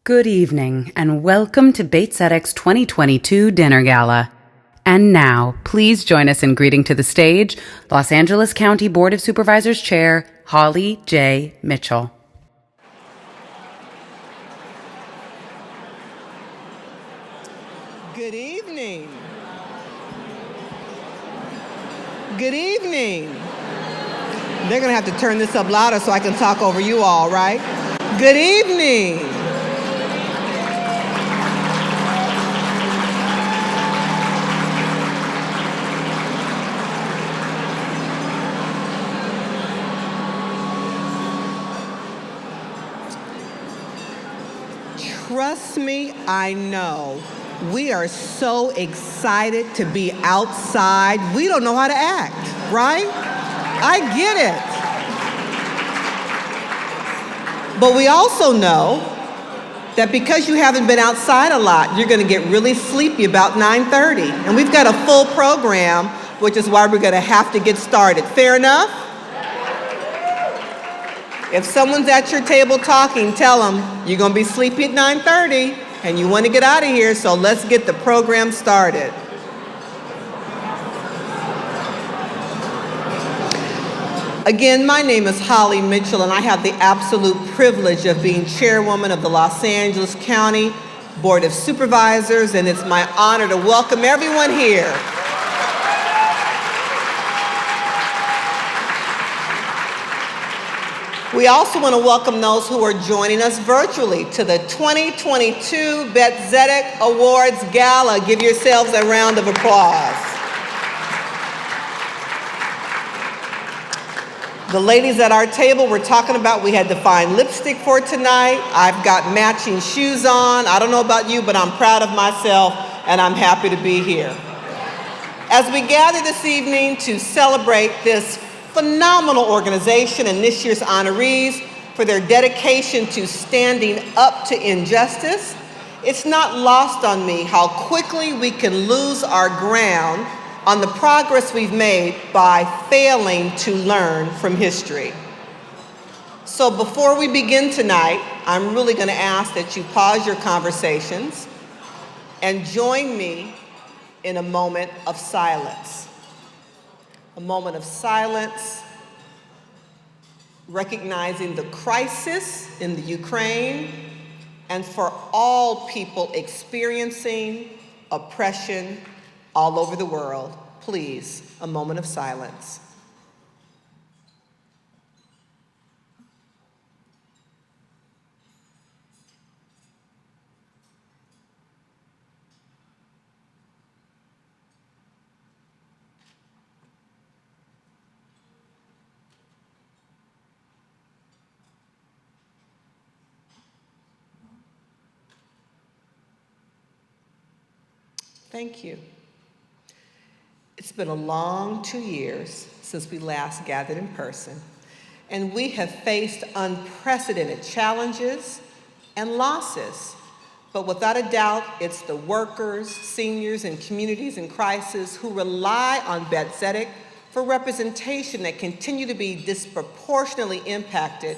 Good evening, and welcome to Tzedek's 2022 Dinner Gala. And now, please join us in greeting to the stage Los Angeles County Board of Supervisors Chair Holly J. Mitchell. Good evening. Good evening. They're going to have to turn this up louder so I can talk over you all, right? Good evening. Trust me, I know. We are so excited to be outside. We don't know how to act, right? I get it. But we also know that because you haven't been outside a lot, you're going to get really sleepy about 9:30. And we've got a full program, which is why we're going to have to get started. Fair enough? If someone's at your table talking, tell them you're going to be sleepy at 9:30 and you want to get out of here, so let's get the program started. Again, my name is Holly Mitchell, and I have the absolute privilege of being chairwoman of the Los Angeles County Board of Supervisors, and it's my honor to welcome everyone here. We also want to welcome those who are joining us virtually to the 2022 Tzedek Awards Gala. Give yourselves a round of applause. The ladies at our table were talking about we had to find lipstick for tonight. I've got matching shoes on. I don't know about you, but I'm proud of myself and I'm happy to be here. As we gather this evening to celebrate this phenomenal organization and this year's honorees for their dedication to standing up to injustice, it's not lost on me how quickly we can lose our ground on the progress we've made by failing to learn from history. So before we begin tonight, I'm really going to ask that you pause your conversations and join me in a moment of silence. A moment of silence, recognizing the crisis in the Ukraine and for all people experiencing oppression all over the world. Please, a moment of silence. Thank you. It's been a long 2 years since we last gathered in person, and we have faced unprecedented challenges and losses. But without a doubt, it's the workers, seniors, and communities in crisis who rely on Tzedek for representation that continue to be disproportionately impacted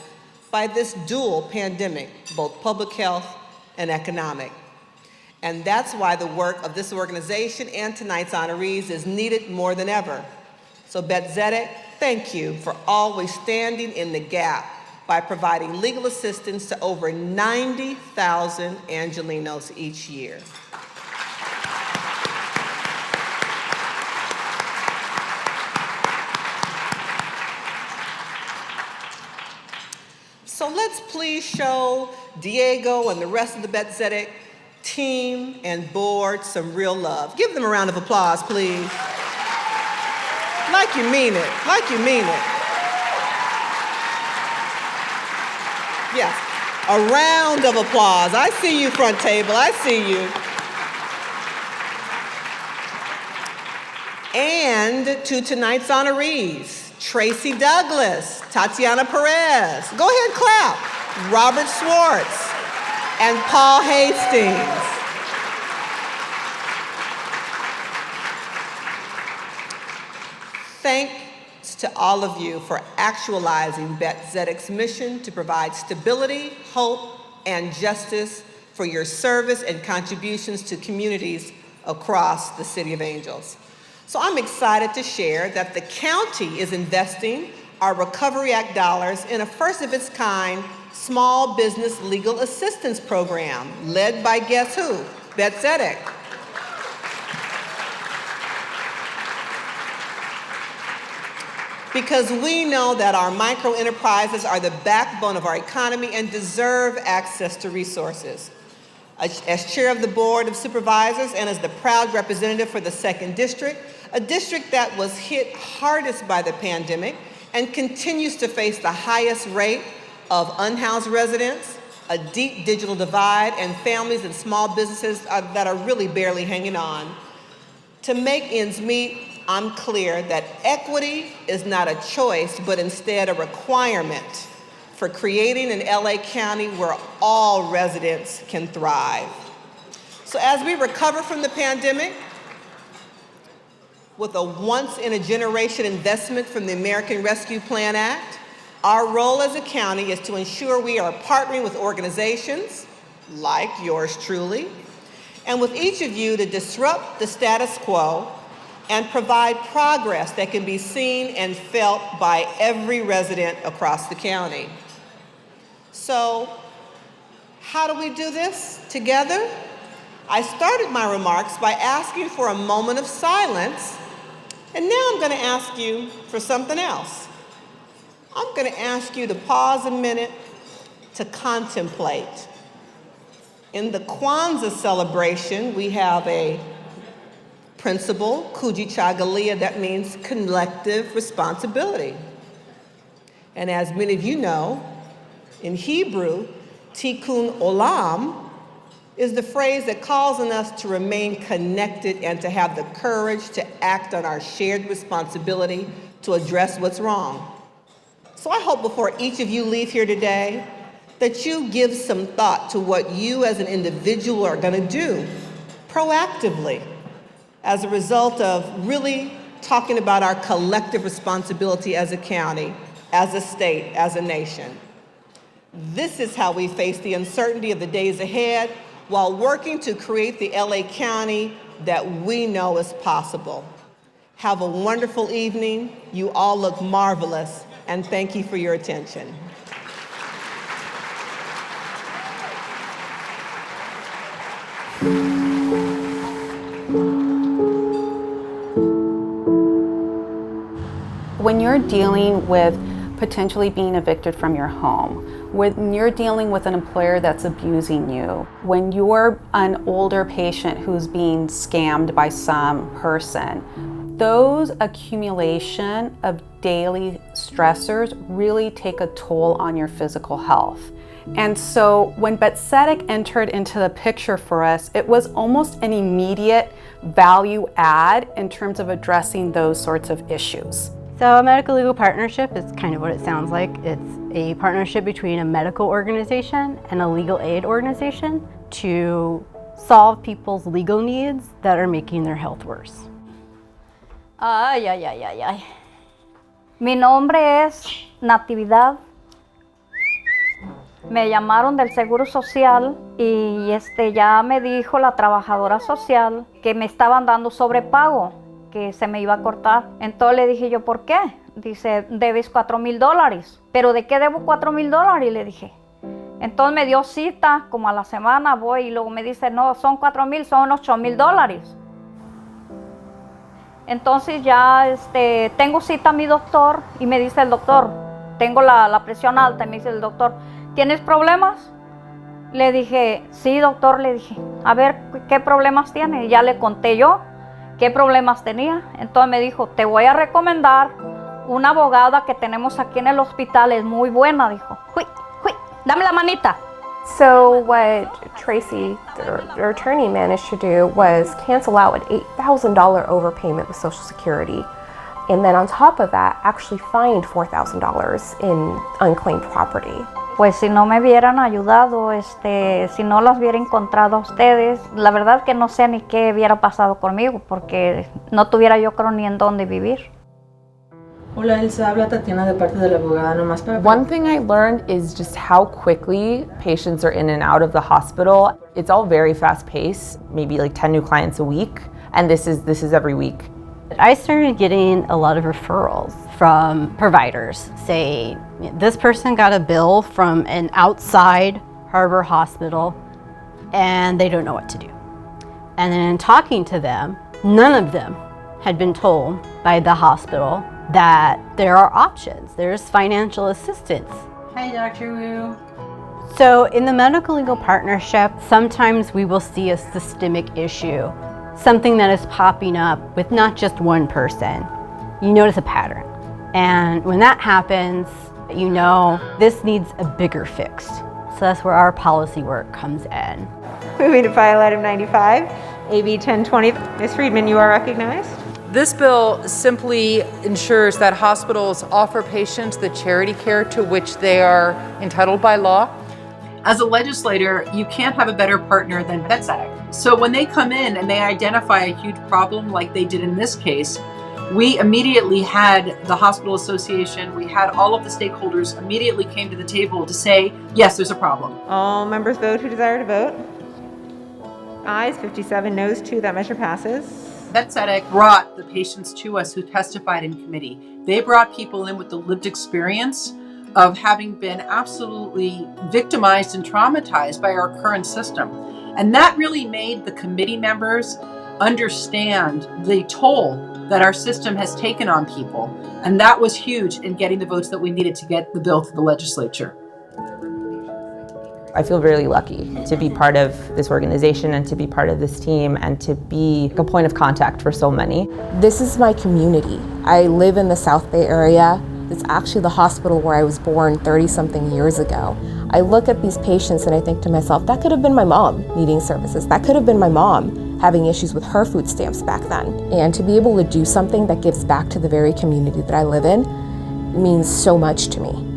by this dual pandemic, both public health and economic. And that's why the work of this organization and tonight's honorees is needed more than ever. So Tzedek, thank you for always standing in the gap by providing legal assistance to over 90,000 Angelenos each year. So let's please show Diego and the rest of the Tzedek team and board some real love. Give them a round of applause, please. Like you mean it, like you mean it. Yes, a round of applause. I see you, front table, I see you. And to tonight's honorees, Tracy Douglas, Tatiana Perez. Go ahead, clap. Robert Swartz and Paul Hastings. Thanks to all of you for actualizing Tzedek's mission to provide stability, hope, and justice for your service and contributions to communities across the City of Angels. So I'm excited to share that the county is investing our Recovery Act dollars in a first-of-its-kind small business legal assistance program led by guess who? Tzedek. Because we know that our micro enterprises are the backbone of our economy and deserve access to resources. As chair of the Board of Supervisors and as the proud representative for the 2nd District, a district that was hit hardest by the pandemic and continues to face the highest rate of unhoused residents, a deep digital divide, and families and small businesses that are really barely hanging on. To make ends meet, I'm clear that equity is not a choice, but instead a requirement for creating an LA County where all residents can thrive. So as we recover from the pandemic, with a once-in-a-generation investment from the American Rescue Plan Act, our role as a county is to ensure we are partnering with organizations like yours truly, and with each of you to disrupt the status quo and provide progress that can be seen and felt by every resident across the county. So, how do we do this together? I started my remarks by asking for a moment of silence, and now I'm going to ask you for something else. I'm going to ask you to pause a minute to contemplate. In the Kwanzaa celebration, we have a principle, Kujichagulia, that means collective responsibility. And as many of you know, in Hebrew, tikkun olam is the phrase that calls on us to remain connected and to have the courage to act on our shared responsibility to address what's wrong. So I hope before each of you leave here today that you give some thought to what you as an individual are going to do proactively as a result of really talking about our collective responsibility as a county, as a state, as a nation. This is how we face the uncertainty of the days ahead while working to create the LA County that we know is possible. Have a wonderful evening. You all look marvelous, and thank you for your attention. When you're dealing with potentially being evicted from your home, when you're dealing with an employer that's abusing you, when you're an older patient who's being scammed by some person, those accumulation of daily stressors really take a toll on your physical health. And so when Tzedek entered into the picture for us, it was almost an immediate value add in terms of addressing those sorts of issues. So a medical legal partnership is kind of what it sounds like. It's a partnership between a medical organization and a legal aid organization to solve people's legal needs that are making their health worse. Ay, ay, ay, ay, ay. Mi nombre es Natividad. Me llamaron del Seguro Social y ya me dijo la trabajadora social que me estaban dando sobrepago, que se me iba a cortar. Entonces le dije yo, ¿por qué? Dice, debes $4,000. ¿Pero de qué debo $4,000? Le dije. Entonces me dio cita, como a la semana voy y luego me dice, no, son 4,000, son $8,000. Entonces ya tengo cita a mi doctor y me dice el doctor, tengo la presión alta, y me dice el doctor, ¿tienes problemas? Le dije, sí, doctor, le dije, a ver, ¿qué problemas tiene? Y ya le conté yo qué problemas tenía. Entonces me dijo, te voy a recomendar una abogada que tenemos aquí en el hospital, es muy buena, dijo. Hui, hui, dame la manita. So what Tracy, their attorney, managed to do was cancel out an $8,000 overpayment with Social Security, and then on top of that, actually fined $4,000 in unclaimed property. Pues si no me hubieran ayudado, si no las hubiera encontrado a ustedes, la verdad que no sé ni qué hubiera pasado conmigo, porque no tuviera yo creo ni en dónde vivir. Hola Elsa, habla Tatiana de parte de la abogada, nomás para... One thing I learned is just how quickly patients are in and out of the hospital. It's all very fast paced, maybe like 10 new clients a week, and this is every week. I started getting a lot of referrals from providers saying, this person got a bill from an outside Harbor hospital and they don't know what to do. And then in talking to them, none of them had been told by the hospital that there are options. There's financial assistance. Hi, Dr. Wu. So in the medical legal partnership, sometimes we will see a systemic issue, something that is popping up with not just one person. You notice a pattern. And when that happens, you know this needs a bigger fix. So that's where our policy work comes in. Moving to file item 95, AB 1020. Ms. Friedman, you are recognized. This bill simply ensures that hospitals offer patients the charity care to which they are entitled by law. As a legislator, you can't have a better partner than Tzedek. So when they come in and they identify a huge problem like they did in this case, we immediately had the hospital association, we had all of the stakeholders immediately came to the table to say, yes, there's a problem. All members vote who desire to vote. Ayes 57, noes 2, that measure passes. Tzedek brought the patients to us who testified in committee. They brought people in with the lived experience of having been absolutely victimized and traumatized by our current system. And that really made the committee members understand the toll that our system has taken on people. And that was huge in getting the votes that we needed to get the bill to the legislature. I feel really lucky to be part of this organization and to be part of this team and to be a point of contact for so many. This is my community. I live in the South Bay area. It's actually the hospital where I was born 30-something years ago. I look at these patients and I think to myself, that could have been my mom needing services. That could have been my mom having issues with her food stamps back then. And to be able to do something that gives back to the very community that I live in means so much to me.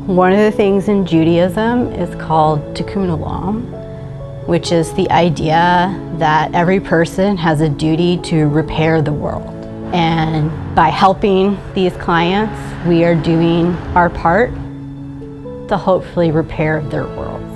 One of the things in Judaism is called tikkun olam, which is the idea that every person has a duty to repair the world. And by helping these clients, we are doing our part to hopefully repair their worlds.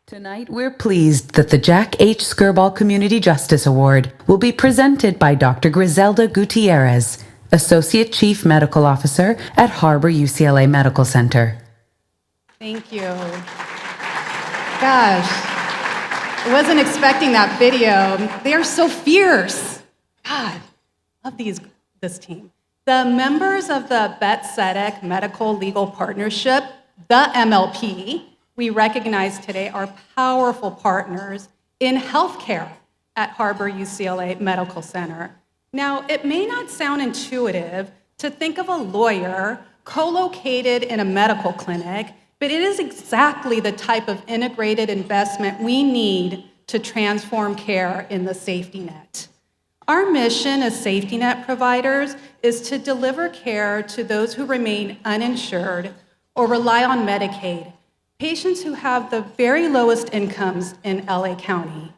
Tonight, we're pleased that the Jack H. Skirball Community Justice Award will be presented by Dr. Griselda Gutierrez, Associate Chief Medical Officer at Harbor UCLA Medical Center. Thank you. Gosh, I wasn't expecting that video. They are so fierce. God, love this team. The members of the Tzedek Medical Legal Partnership, the MLP, we recognize today are powerful partners in healthcare at Harbor UCLA Medical Center. Now, it may not sound intuitive to think of a lawyer co-located in a medical clinic, but it is exactly the type of integrated investment we need to transform care in the safety net. Our mission as safety net providers is to deliver care to those who remain uninsured or rely on Medicaid, patients who have the very lowest incomes in LA County.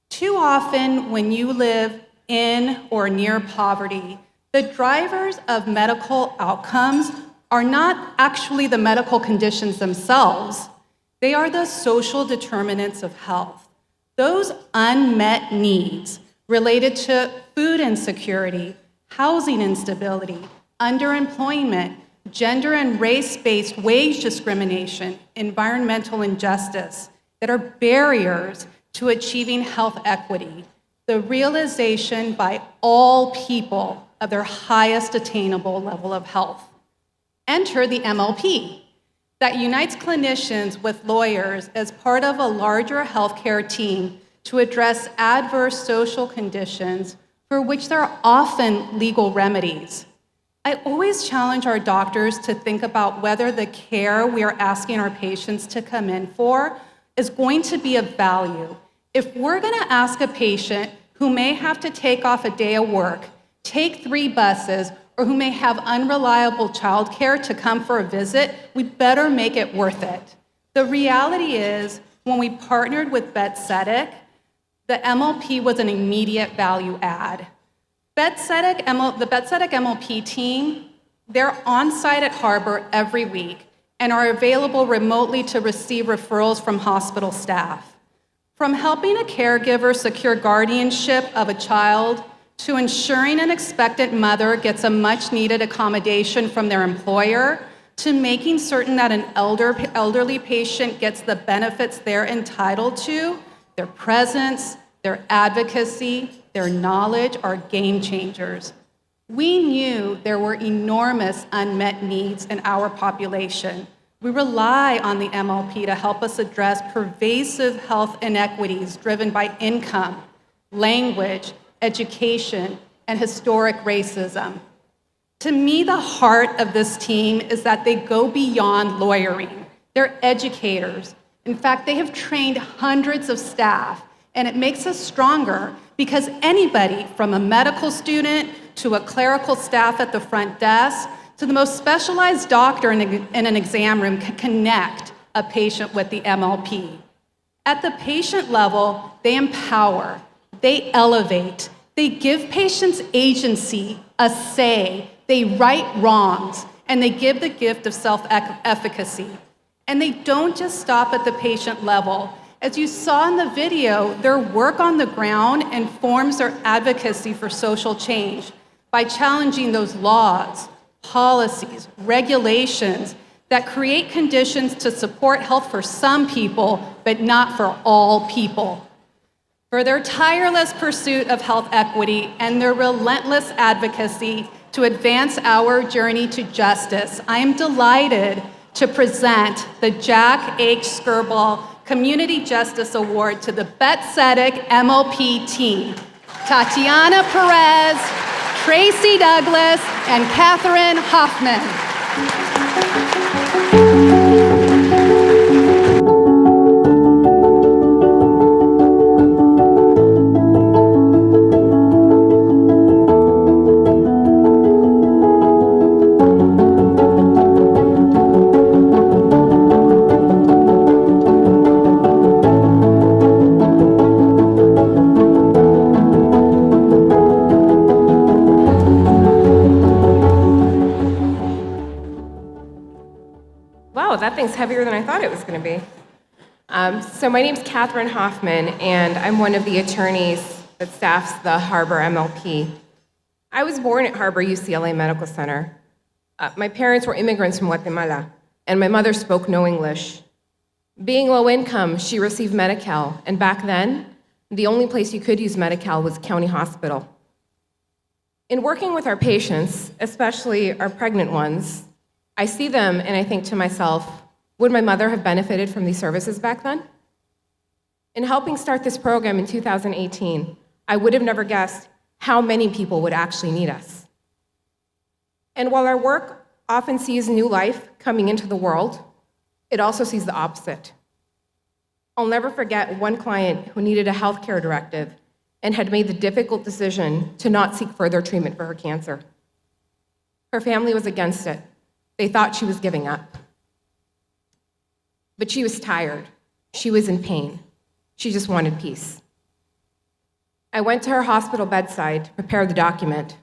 Too often, when you live in or near poverty, the drivers of medical outcomes are not actually the medical conditions themselves. They are the social determinants of health. Those unmet needs related to food insecurity, housing instability, underemployment, gender and race-based wage discrimination, environmental injustice that are barriers to achieving health equity, the realization by all people of their highest attainable level of health. Enter the MLP, that unites clinicians with lawyers as part of a larger healthcare team to address adverse social conditions for which there are often legal remedies. I always challenge our doctors to think about whether the care we are asking our patients to come in for is going to be of value. If we're going to ask a patient who may have to take off a day of work, take 3 buses, or who may have unreliable childcare to come for a visit, we better make it worth it. The reality is, when we partnered with Tzedek, the MLP was an immediate value add. The Tzedek MLP team, they're on site at Harbor every week and are available remotely to receive referrals from hospital staff. From helping a caregiver secure guardianship of a child to ensuring an expectant mother gets a much needed accommodation from their employer, to making certain that an elderly patient gets the benefits they're entitled to, their presence, their advocacy, their knowledge are game changers. We knew there were enormous unmet needs in our population. We rely on the MLP to help us address pervasive health inequities driven by income, language, education, and historic racism. To me, the heart of this team is that they go beyond lawyering. They're educators. In fact, they have trained hundreds of staff, and it makes us stronger because anybody from a medical student to a clerical staff at the front desk to the most specialized doctor in an exam room can connect a patient with the MLP. At the patient level, they empower, they elevate, they give patients agency, a say, they right wrongs, and they give the gift of self-efficacy. And they don't just stop at the patient level. As you saw in the video, their work on the ground informs their advocacy for social change by challenging those laws, policies, regulations that create conditions to support health for some people, but not for all people. For their tireless pursuit of health equity and their relentless advocacy to advance our journey to justice, I am delighted to present the Jack H. Skirball Community Justice Award to the Tzedek MLP team, Tatiana Perez, Tracy Douglas, and Catherine Hoffman. Wow, that thing's heavier than I thought it was going to be. So my name's Catherine Hoffman, and I'm one of the attorneys that staffs the Harbor MLP. I was born at Harbor UCLA Medical Center. My parents were immigrants from Guatemala, and my mother spoke no English. Being low income, she received Medi-Cal, and back then, the only place you could use Medi-Cal was county hospital. In working with our patients, especially our pregnant ones, I see them and I think to myself, would my mother have benefited from these services back then? In helping start this program in 2018, I would have never guessed how many people would actually need us. And while our work often sees new life coming into the world, it also sees the opposite. I'll never forget one client who needed a healthcare directive and had made the difficult decision to not seek further treatment for her cancer. Her family was against it. They thought she was giving up. But she was tired. She was in pain. She just wanted peace. I went to her hospital bedside to prepare the document.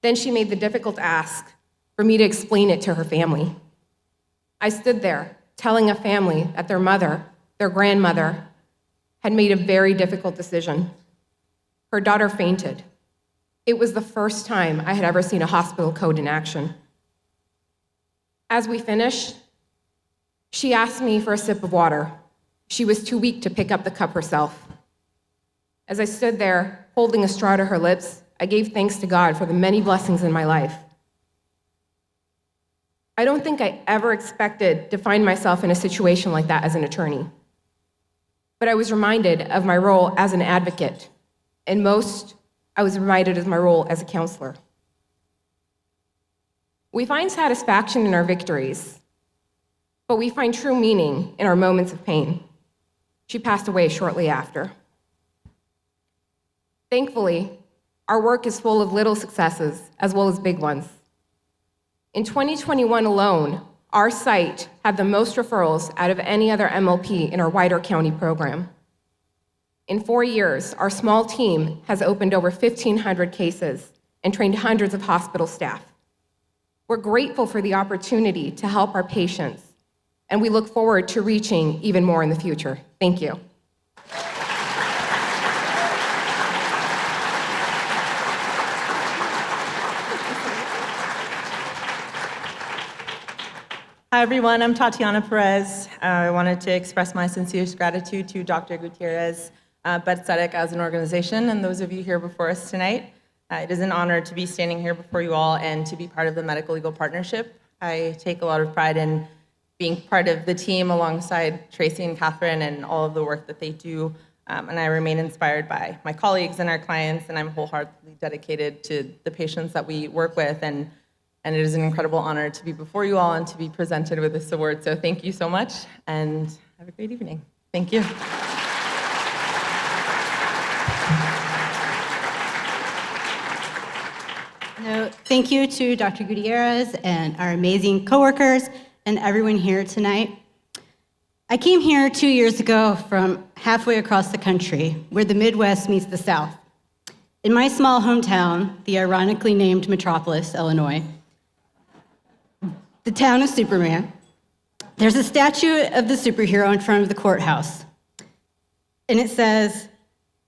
Then she made the difficult ask for me to explain it to her family. I stood there, telling a family that their mother, their grandmother, had made a very difficult decision. Her daughter fainted. It was the first time I had ever seen a hospital code in action. As we finished, she asked me for a sip of water. She was too weak to pick up the cup herself. As I stood there, holding a straw to her lips, I gave thanks to God for the many blessings in my life. I don't think I ever expected to find myself in a situation like that as an attorney. But I was reminded of my role as an advocate, and most, I was reminded of my role as a counselor. We find satisfaction in our victories, but we find true meaning in our moments of pain. She passed away shortly after. Thankfully, Our work is full of little successes as well as big ones. In 2021 alone, our site had the most referrals out of any other MLP in our wider county program. In 4 years, our small team has opened over 1,500 cases and trained hundreds of hospital staff. We're grateful for the opportunity to help our patients, and we look forward to reaching even more in the future. Thank you. Hi everyone, I'm Tatiana Perez. I wanted to express my sincerest gratitude to Dr. Gutierrez, Tzedek as an organization, and those of you here before us tonight. It is an honor to be standing here before you all and to be part of the Medical Legal Partnership. I take a lot of pride in being part of the team alongside Tracy and Catherine and all of the work that they do, and I remain inspired by my colleagues and our clients, and I'm wholeheartedly dedicated to the patients that we work with, and it is an incredible honor to be before you all and to be presented with this award. So thank you so much, and have a great evening. Thank you. So thank you to Dr. Gutierrez and our amazing coworkers and everyone here tonight. I came here 2 years ago from halfway across the country, where the Midwest meets the South. In my small hometown, the ironically named Metropolis, Illinois, the town of Superman, there's a statue of the superhero in front of the courthouse. And it says,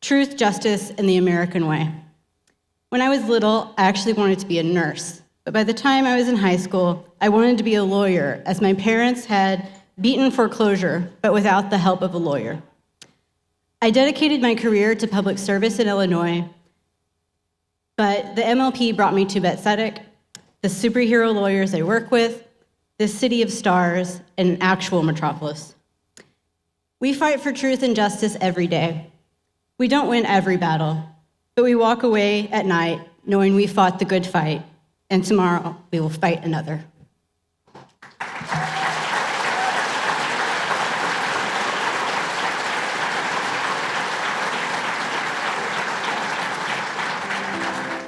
"Truth, justice, and the American way." When I was little, I actually wanted to be a nurse. But by the time I was in high school, I wanted to be a lawyer, as my parents had beaten foreclosure, but without the help of a lawyer. I dedicated my career to public service in Illinois, but the MLP brought me to Tzedek, the superhero lawyers I work with, this city of stars, and an actual metropolis. We fight for truth and justice every day. We don't win every battle, but we walk away at night knowing we fought the good fight, and tomorrow we will fight another.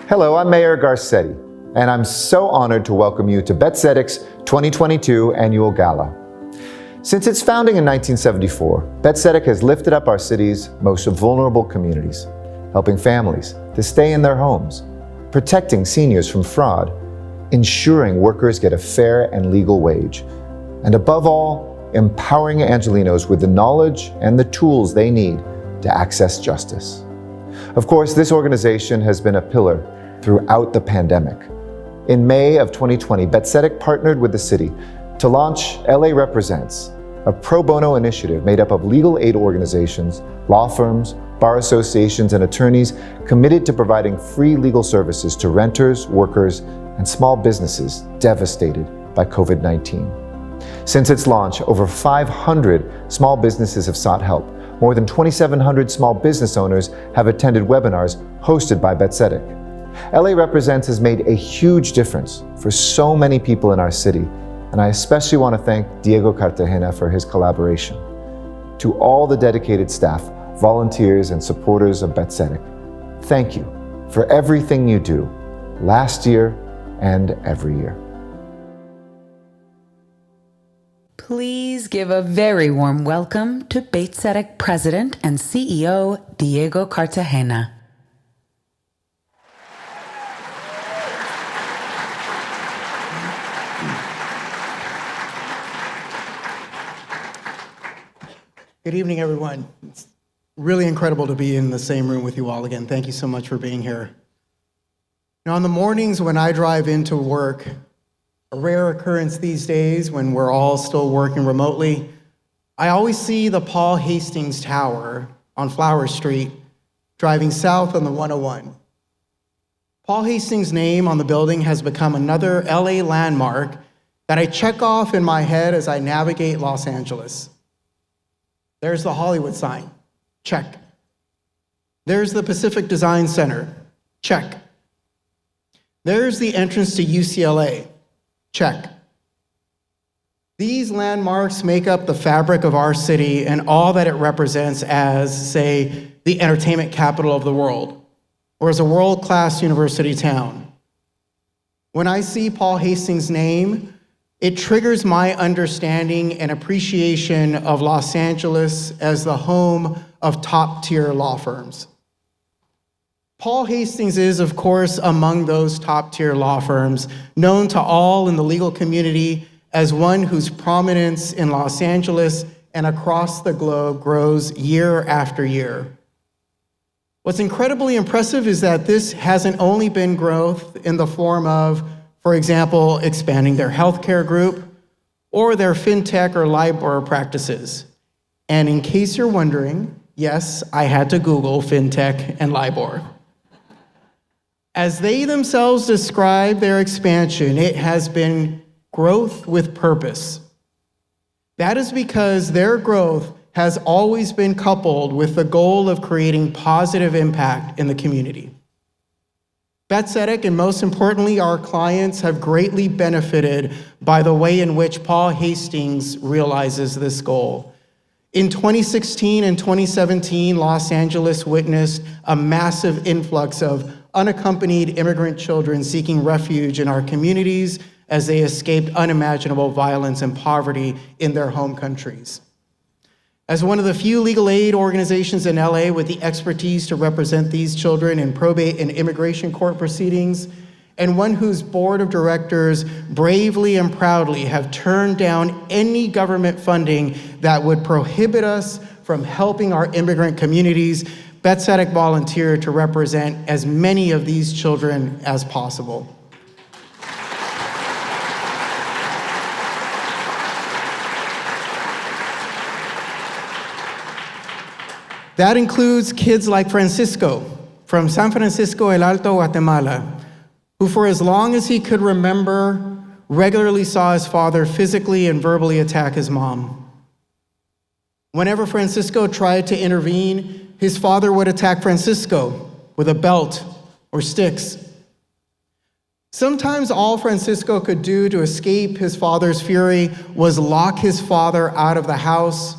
Hello, I'm Mayor Garcetti, and I'm so honored to welcome you to Tzedek's 2022 Annual Gala. Since its founding in 1974, Tzedek has lifted up our city's most vulnerable communities, helping families to stay in their homes, protecting seniors from fraud, ensuring workers get a fair and legal wage, and above all, empowering Angelenos with the knowledge and the tools they need to access justice. Of course, this organization has been a pillar throughout the pandemic. In May of 2020, Tzedek partnered with the city to launch LA Represents, a pro bono initiative made up of legal aid organizations, law firms, bar associations, and attorneys committed to providing free legal services to renters, workers, and small businesses devastated by COVID-19. Since its launch, over 500 small businesses have sought help. More than 2,700 small business owners have attended webinars hosted by Tzedek. LA Represents has made a huge difference for so many people in our city, and I especially want to thank Diego Cartagena for his collaboration. To all the dedicated staff, volunteers, and supporters of Tzedek, thank you for everything you do, last year and every year. Please give a very warm welcome to Tzedek President and CEO Diego Cartagena. Good evening, everyone. It's really incredible to be in the same room with you all again. Thank you so much for being here. Now, on the mornings when I drive into work, a rare occurrence these days when we're all still working remotely, I always see the Paul Hastings Tower on Flower Street driving south on the 101. Paul Hastings' name on the building has become another LA landmark that I check off in my head as I navigate Los Angeles. There's the Hollywood sign, check. There's the Pacific Design Center, check. There's the entrance to UCLA, check. These landmarks make up the fabric of our city and all that it represents as, say, the entertainment capital of the world. or as a world-class university town. When I see Paul Hastings' name, it triggers my understanding and appreciation of Los Angeles as the home of top-tier law firms. Paul Hastings is, of course, among those top-tier law firms, known to all in the legal community as one whose prominence in Los Angeles and across the globe grows year after year. What's incredibly impressive is that this hasn't only been growth in the form of, for example, expanding their healthcare group or their fintech or LIBOR practices. And in case you're wondering, yes, I had to Google fintech and LIBOR. As they themselves describe their expansion, it has been growth with purpose. That is because their growth has always been coupled with the goal of creating positive impact in the community. Tzedek, and most importantly, our clients have greatly benefited by the way in which Paul Hastings realizes this goal. In 2016 and 2017, Los Angeles witnessed a massive influx of unaccompanied immigrant children seeking refuge in our communities as they escaped unimaginable violence and poverty in their home countries. As one of the few legal aid organizations in LA with the expertise to represent these children in probate and immigration court proceedings, and one whose board of directors bravely and proudly have turned down any government funding that would prohibit us from helping our immigrant communities, Tzedek volunteered to represent as many of these children as possible. That includes kids like Francisco from San Francisco El Alto, Guatemala, who for as long as he could remember regularly saw his father physically and verbally attack his mom. Whenever Francisco tried to intervene, his father would attack Francisco with a belt or sticks. Sometimes all Francisco could do to escape his father's fury was lock his father out of the house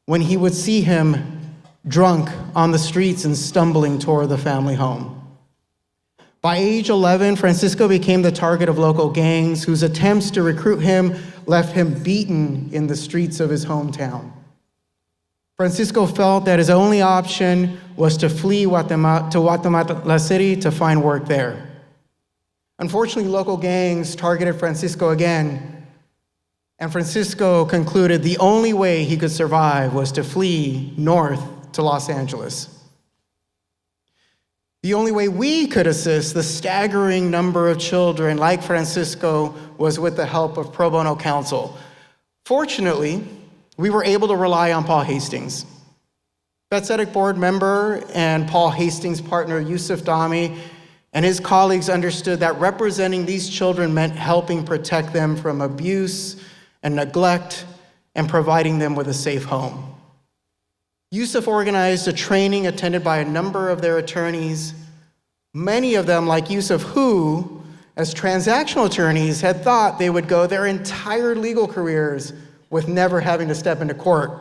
when he would see him drunk on the streets and stumbling toward the family home. By age 11, Francisco became the target of local gangs whose attempts to recruit him left him beaten in the streets of his hometown. Francisco felt that his only option was to flee to Guatemala City to find work there. Unfortunately, local gangs targeted Francisco again, and Francisco concluded the only way he could survive was to flee north to Los Angeles. The only way we could assist the staggering number of children like Francisco was with the help of pro bono counsel. Fortunately, we were able to rely on Paul Hastings. Tzedek board member and Paul Hastings' partner Yusuf Dami and his colleagues understood that representing these children meant helping protect them from abuse and neglect and providing them with a safe home. Yusuf organized a training attended by a number of their attorneys, many of them like Yusuf who, as transactional attorneys, had thought they would go their entire legal careers with never having to step into court,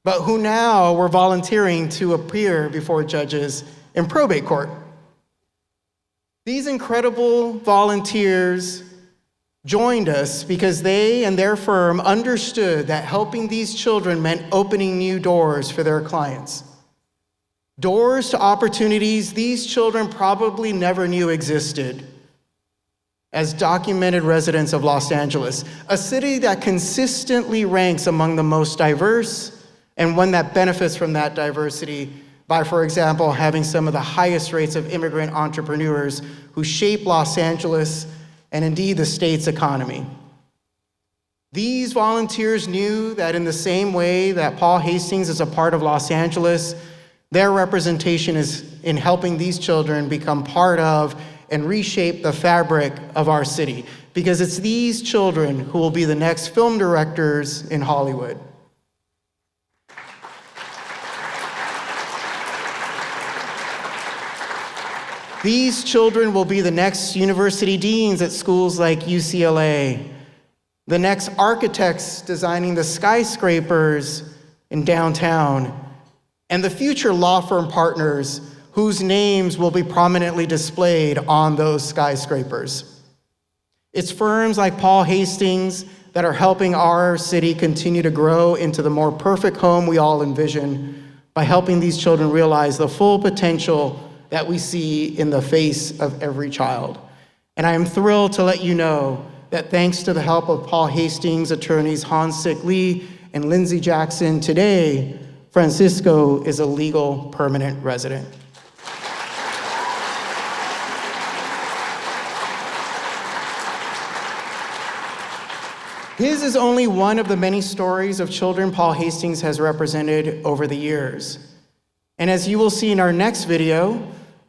but who now were volunteering to appear before judges in probate court. These incredible volunteers joined us because they and their firm understood that helping these children meant opening new doors for their clients. Doors to opportunities these children probably never knew existed. As documented residents of Los Angeles, a city that consistently ranks among the most diverse and one that benefits from that diversity by, for example, having some of the highest rates of immigrant entrepreneurs who shape Los Angeles and indeed the state's economy. These volunteers knew that in the same way that Paul Hastings is a part of Los Angeles, their representation is in helping these children become part of and reshape the fabric of our city, because it's these children who will be the next film directors in Hollywood. These children will be the next university deans at schools like UCLA, the next architects designing the skyscrapers in downtown, and the future law firm partners whose names will be prominently displayed on those skyscrapers. It's firms like Paul Hastings that are helping our city continue to grow into the more perfect home we all envision by helping these children realize the full potential that we see in the face of every child. And I am thrilled to let you know that thanks to the help of Paul Hastings attorneys Hans Sick Lee and Lindsay Jackson, today, Francisco is a legal permanent resident. His is only one of the many stories of children Paul Hastings has represented over the years. And as you will see in our next video,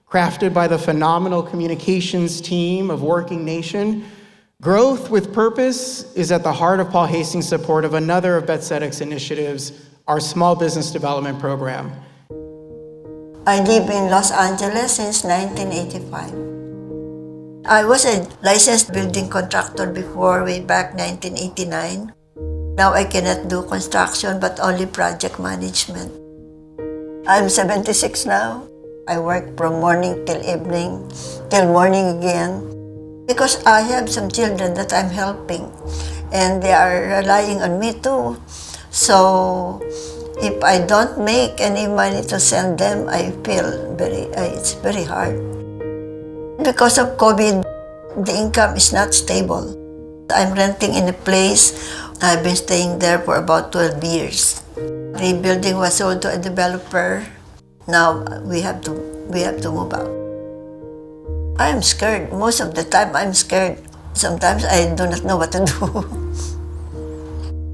crafted by the phenomenal communications team of Working Nation, growth with purpose is at the heart of Paul Hastings' support of another of Tzedek's initiatives, our Small Business Development Program. I live in Los Angeles since 1985. I was a licensed building contractor before, way back 1989. Now I cannot do construction, but only project management. I'm 76 now. I work from morning till evening, till morning again, because I have some children that I'm helping, and they are relying on me too. So if I don't make any money to send them, I feel it's very hard. Because of COVID, the income is not stable. I'm renting in a place. I've been staying there for about 12 years. The building was sold to a developer. Now we have to move out. I am scared. Most of the time I'm scared. Sometimes I do not know what to do.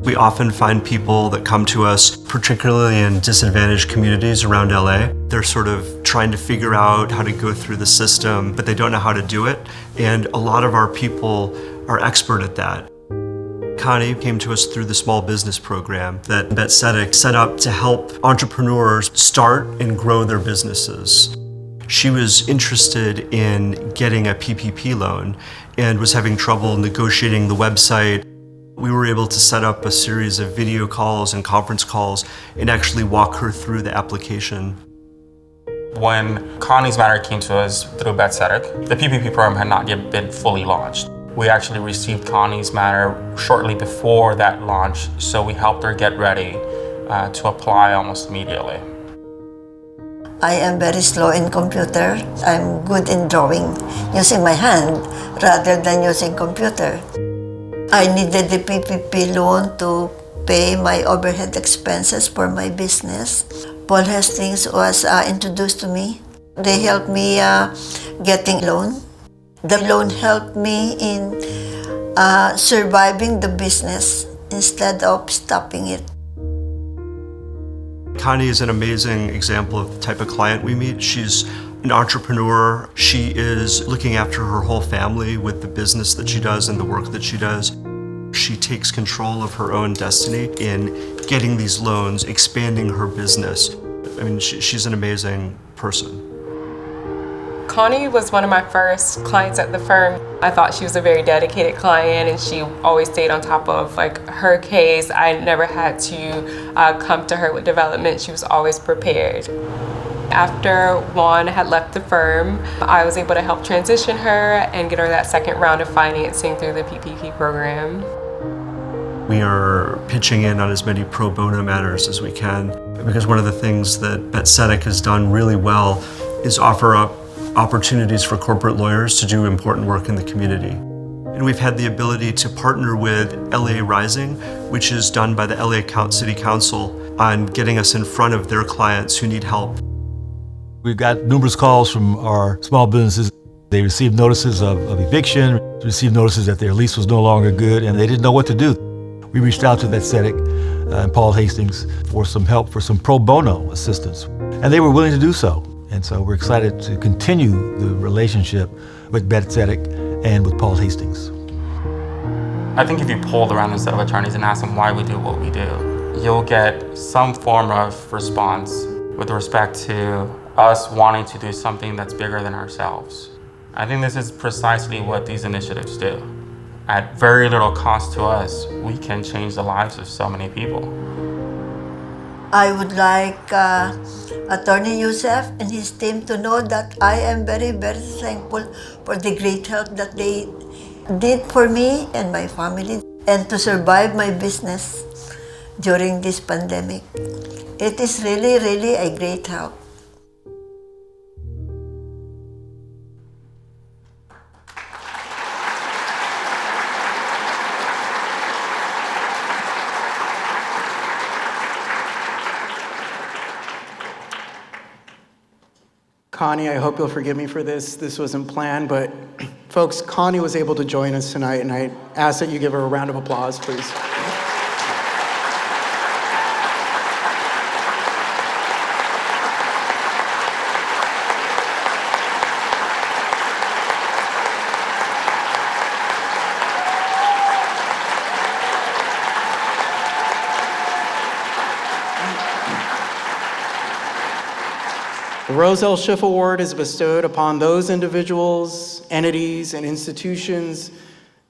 We often find people that come to us, particularly in disadvantaged communities around LA. They're sort of trying to figure out how to go through the system, but they don't know how to do it. And a lot of our people are expert at that. Connie came to us through the small business program that Tzedek set up to help entrepreneurs start and grow their businesses. She was interested in getting a PPP loan and was having trouble negotiating the website. We were able to set up a series of video calls and conference calls and actually walk her through the application. When Connie's Matter came to us through Tzedek, the PPP program had not yet been fully launched. We actually received Connie's Matter shortly before that launch, so we helped her get ready to apply almost immediately. I am very slow in computer. I'm good in drawing using my hand rather than using computer. I needed the PPP loan to pay my overhead expenses for my business. Paul Hastings was introduced to me. They helped me getting loan. The loan helped me in surviving the business instead of stopping it. Connie is an amazing example of the type of client we meet. She's an entrepreneur. She is looking after her whole family with the business that she does and the work that she does. She takes control of her own destiny in getting these loans, expanding her business. I mean, she's an amazing person. Connie was one of my first clients at the firm. I thought she was a very dedicated client, and she always stayed on top of her case. I never had to come to her with development. She was always prepared. After Juan had left the firm, I was able to help transition her and get her that second round of financing through the PPP program. We are pitching in on as many pro bono matters as we can, because one of the things that Tzedek has done really well is offer up opportunities for corporate lawyers to do important work in the community. And we've had the ability to partner with LA Rising, which is done by the LA City Council, on getting us in front of their clients who need help. We've got numerous calls from our small businesses. They received notices of eviction, received notices that their lease was no longer good, and they didn't know what to do. We reached out to Tzedek and Paul Hastings for some help, for some pro bono assistance, and they were willing to do so. And so we're excited to continue the relationship with Tzedek and with Paul Hastings. I think if you polled around a set of attorneys and asked them why we do what we do, you'll get some form of response with respect to us wanting to do something that's bigger than ourselves. I think this is precisely what these initiatives do. At very little cost to us, we can change the lives of so many people. I would like Attorney Youssef and his team to know that I am very, very thankful for the great help that they did for me and my family and to survive my business during this pandemic. It is really, really a great help. Connie, I hope you'll forgive me for this. This wasn't planned, but folks, Connie was able to join us tonight, and I ask that you give her a round of applause, please. The Rose L. Schiff Award is bestowed upon those individuals, entities, and institutions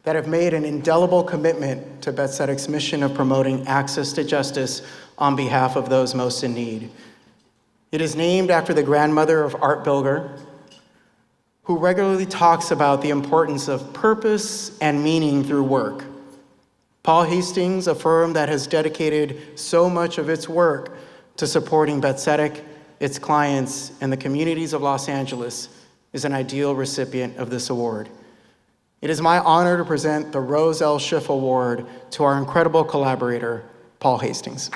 that have made an indelible commitment to Tzedek's mission of promoting access to justice on behalf of those most in need. It is named after the grandmother of Art Bilger, who regularly talks about the importance of purpose and meaning through work. Paul Hastings, a firm that has dedicated so much of its work to supporting Tzedek, its clients, and the communities of Los Angeles, is an ideal recipient of this award. It is my honor to present the Rose L. Schiff Award to our incredible collaborator, Paul Hastings.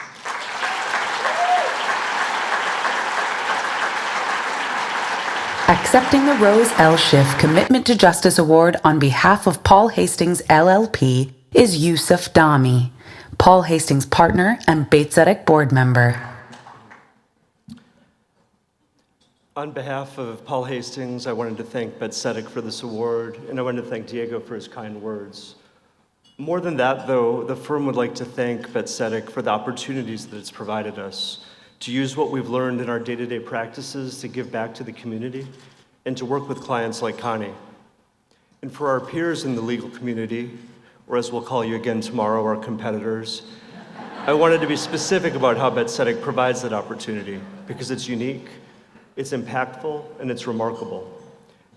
Accepting the Rose L. Schiff Commitment to Justice Award on behalf of Paul Hastings LLP is Yusuf Dami, Paul Hastings partner and Beit Tzedek board member. On behalf of Paul Hastings, I wanted to thank Tzedek for this award, and I wanted to thank Diego for his kind words. More than that, though, the firm would like to thank Tzedek for the opportunities that it's provided us to use what we've learned in our day-to-day practices to give back to the community and to work with clients like Connie. And for our peers in the legal community, or as we'll call you again tomorrow, our competitors, I wanted to be specific about how Tzedek provides that opportunity because it's unique, it's impactful, and it's remarkable.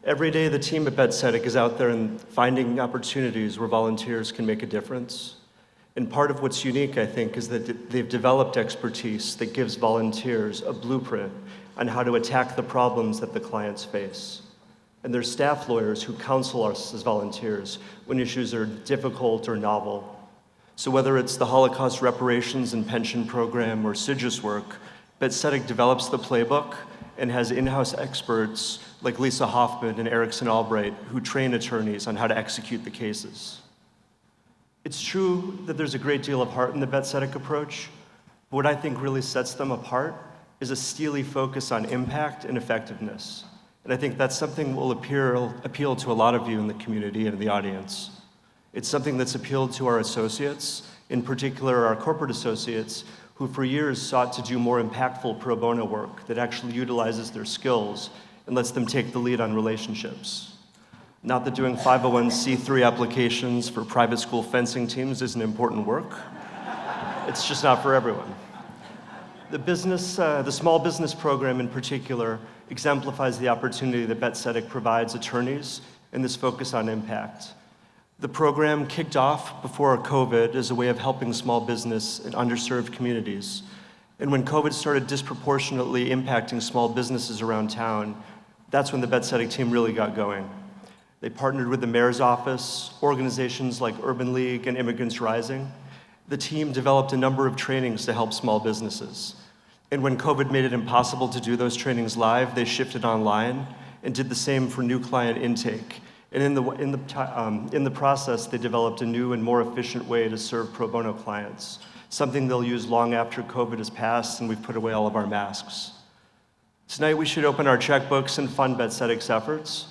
Every day, the team at Tzedek is out there and finding opportunities where volunteers can make a difference. And part of what's unique, I think, is that they've developed expertise that gives volunteers a blueprint on how to attack the problems that the clients face. And there's staff lawyers who counsel us as volunteers when issues are difficult or novel. So whether it's the Holocaust reparations and pension program or CIGIS work, Tzedek develops the playbook and has in-house experts like Lisa Hoffman and Erickson Albright who train attorneys on how to execute the cases. It's true that there's a great deal of heart in the Tzedek approach, but what I think really sets them apart is a steely focus on impact and effectiveness. And I think that's something that will appeal to a lot of you in the community and in the audience. It's something that's appealed to our associates, in particular our corporate associates, who for years sought to do more impactful pro bono work that actually utilizes their skills and lets them take the lead on relationships. Not that doing 501c3 applications for private school fencing teams isn't important work. It's just not for everyone. The small business program in particular exemplifies the opportunity that Tzedek provides attorneys and this focus on impact. The program kicked off before COVID as a way of helping small business in underserved communities. And when COVID started disproportionately impacting small businesses around town, that's when the Tzedek team really got going. They partnered with the mayor's office, organizations like Urban League and Immigrants Rising. The team developed a number of trainings to help small businesses. And when COVID made it impossible to do those trainings live, they shifted online and did the same for new client intake. And in the process, they developed a new and more efficient way to serve pro bono clients, something they'll use long after COVID has passed and we've put away all of our masks. Tonight, we should open our checkbooks and fund Tzedek's efforts.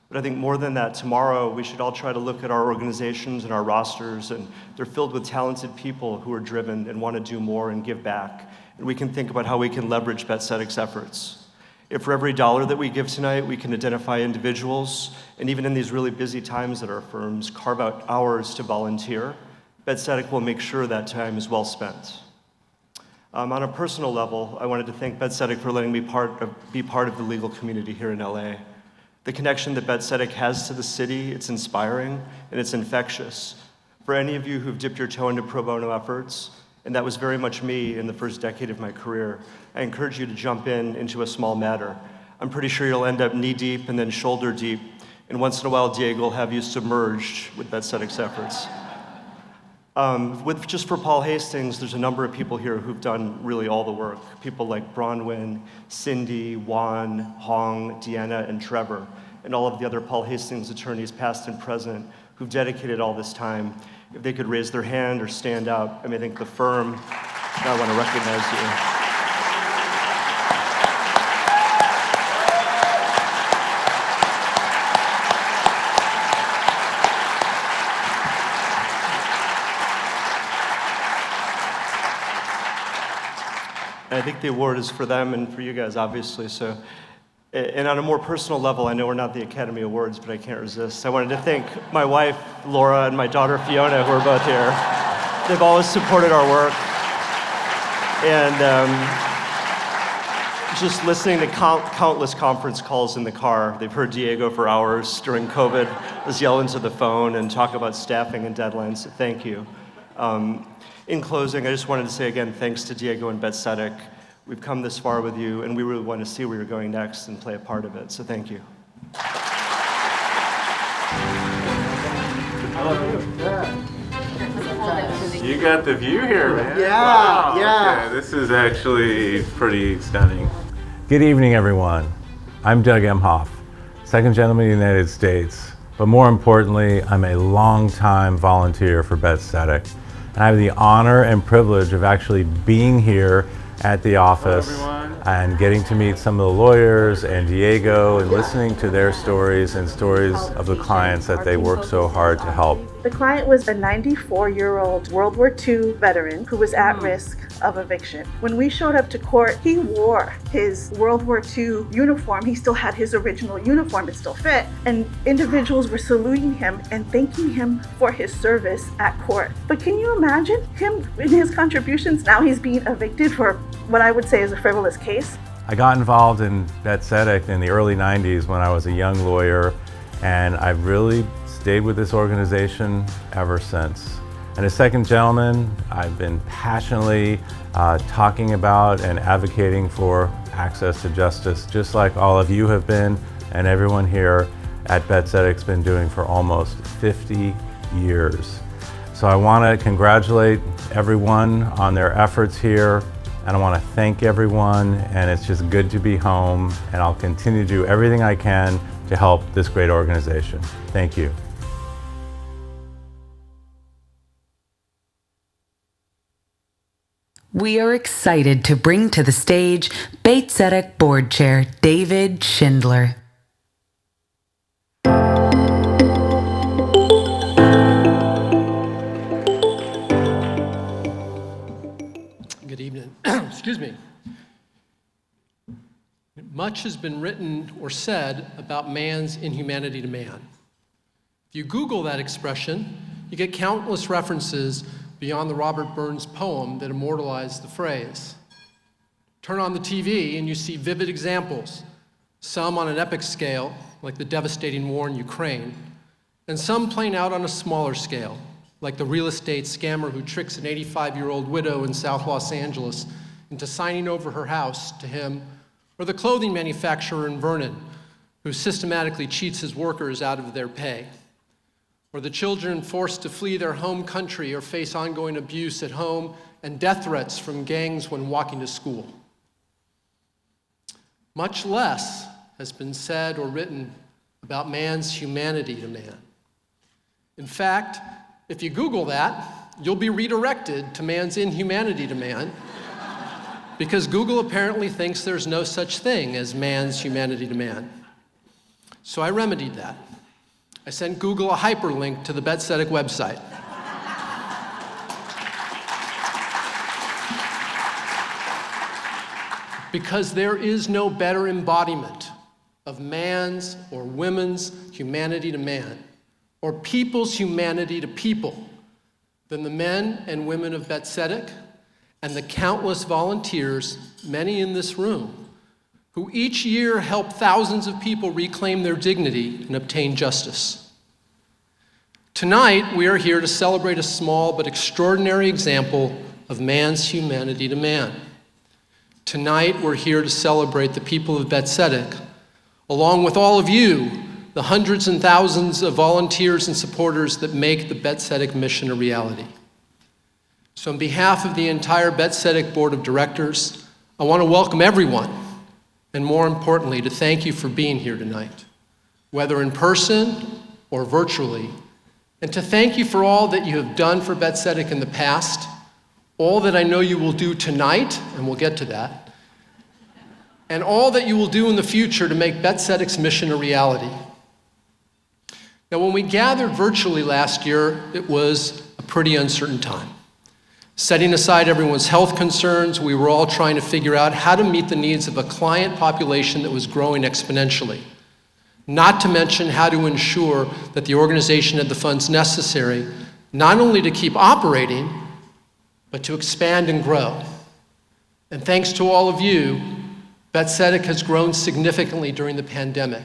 But I think more than that, tomorrow, we should all try to look at our organizations and our rosters, and they're filled with talented people who are driven and want to do more and give back. And we can think about how we can leverage Tzedek's efforts. If for every dollar that we give tonight, we can identify individuals, and even in these really busy times at our firms, carve out hours to volunteer, Tzedek will make sure that time is well spent. On a personal level, I wanted to thank Tzedek for letting me be part of the legal community here in LA. The connection that Tzedek has to the city, it's inspiring and it's infectious. For any of you who've dipped your toe into pro bono efforts, and that was very much me in the first decade of my career, I encourage you to jump into a small matter. I'm pretty sure you'll end up knee deep and then shoulder deep, and once in a while Diego will have you submerged with Tzedek's efforts. Just for Paul Hastings, there's a number of people here who've done really all the work. People like Bronwyn, Cindy, Juan, Hong, Deanna, and Trevor, and all of the other Paul Hastings attorneys, past and present, who've dedicated all this time. If they could raise their hand or stand up, I mean, I think the firm, I want to recognize you. I think the award is for them and for you guys, obviously. So, and on a more personal level, I know we're not the Academy Awards, but I can't resist. I wanted to thank my wife, Laura, and my daughter, Fiona, who are both here. They've always supported our work. And just listening to countless conference calls in the car. They've heard Diego for hours during COVID, just yell into the phone and talk about staffing and deadlines. So thank you. In closing, I just wanted to say again, thanks to Diego and Tzedek. We've come this far with you, and we really want to see where you're going next and play a part of it. So thank you. You got the view here, man. Yeah, wow. yeah. Okay, this is actually pretty stunning. Good evening, everyone. I'm Doug Emhoff, Second Gentleman of the United States, but more importantly, I'm a longtime volunteer for Tzedek. And I have the honor and privilege of actually being here at the office and getting to meet some of the lawyers and Diego and listening to their stories and stories of the clients that they work so hard to help. The client was a 94-year-old World War II veteran who was at risk of eviction. When we showed up to court, he wore his World War II uniform. He still had his original uniform, it still fit, and individuals were saluting him and thanking him for his service at court. But can you imagine him in his contributions? Now he's being evicted for what I would say is a frivolous case. I got involved in Tzedek in the early 90s when I was a young lawyer, and I've really stayed with this organization ever since. And as Second Gentleman, I've been passionately talking about and advocating for access to justice, just like all of you have been and everyone here at Tzedek's been doing for almost 50 years. So I want to congratulate everyone on their efforts here, and I want to thank everyone, and it's just good to be home, and I'll continue to do everything I can to help this great organization. Thank you. We are excited to bring to the stage Tzedek Board Chair David Schindler. Good evening. Excuse me. Much has been written or said about man's inhumanity to man. If you Google that expression, you get countless references beyond the Robert Burns poem that immortalized the phrase. Turn on the TV and you see vivid examples, some on an epic scale, like the devastating war in Ukraine, and some playing out on a smaller scale, like the real estate scammer who tricks an 85-year-old widow in South Los Angeles into signing over her house to him, or the clothing manufacturer in Vernon who systematically cheats his workers out of their pay, or the children forced to flee their home country or face ongoing abuse at home and death threats from gangs when walking to school. Much less has been said or written about man's humanity to man. In fact, if you Google that, you'll be redirected to man's inhumanity to man, because Google apparently thinks there's no such thing as man's humanity to man. So I remedied that. I sent Google a hyperlink to the Tzedek website. Because there is no better embodiment of man's or women's humanity to man, or people's humanity to people, than the men and women of Tzedek and the countless volunteers, many in this room, who each year help thousands of people reclaim their dignity and obtain justice. Tonight, we are here to celebrate a small but extraordinary example of man's humanity to man. Tonight, we're here to celebrate the people of Bet Tzedek, along with all of you, the hundreds and thousands of volunteers and supporters that make the Bet Tzedek mission a reality. So on behalf of the entire Bet Tzedek Board of Directors, I want to welcome everyone, and more importantly, to thank you for being here tonight, whether in person or virtually, and to thank you for all that you have done for Bet Tzedek in the past, all that I know you will do tonight, and we'll get to that, and all that you will do in the future to make Bet Tzedek's mission a reality. Now, when we gathered virtually last year, it was a pretty uncertain time. Setting aside everyone's health concerns, we were all trying to figure out how to meet the needs of a client population that was growing exponentially. Not to mention how to ensure that the organization had the funds necessary, not only to keep operating, but to expand and grow. And thanks to all of you, Bet Tzedek has grown significantly during the pandemic,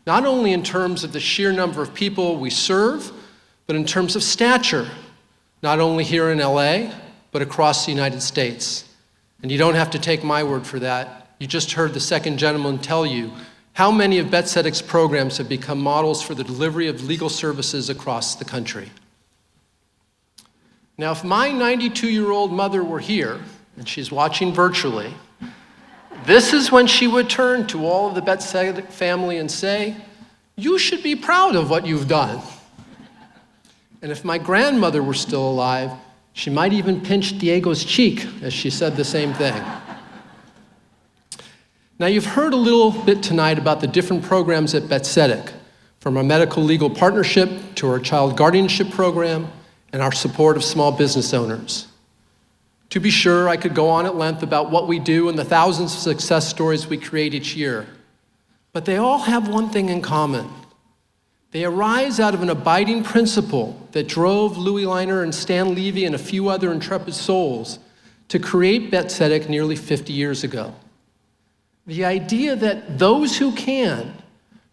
not only in terms of the sheer number of people we serve, but in terms of stature, not only here in LA, but across the United States. And you don't have to take my word for that. You just heard the second gentleman tell you how many of Bet Tzedek's programs have become models for the delivery of legal services across the country. Now, if my 92-year-old mother were here, and she's watching virtually, this is when she would turn to all of the Bet Tzedek family and say, "You should be proud of what you've done." And if my grandmother were still alive, she might even pinch Diego's cheek as she said the same thing. Now, you've heard a little bit tonight about the different programs at Bet Tzedek, from our medical legal partnership to our child guardianship program and our support of small business owners. To be sure, I could go on at length about what we do and the thousands of success stories we create each year, but they all have one thing in common. They arise out of an abiding principle that drove Louis Leiner and Stan Levy and a few other intrepid souls to create Bet Tzedek nearly 50 years ago. The idea that those who can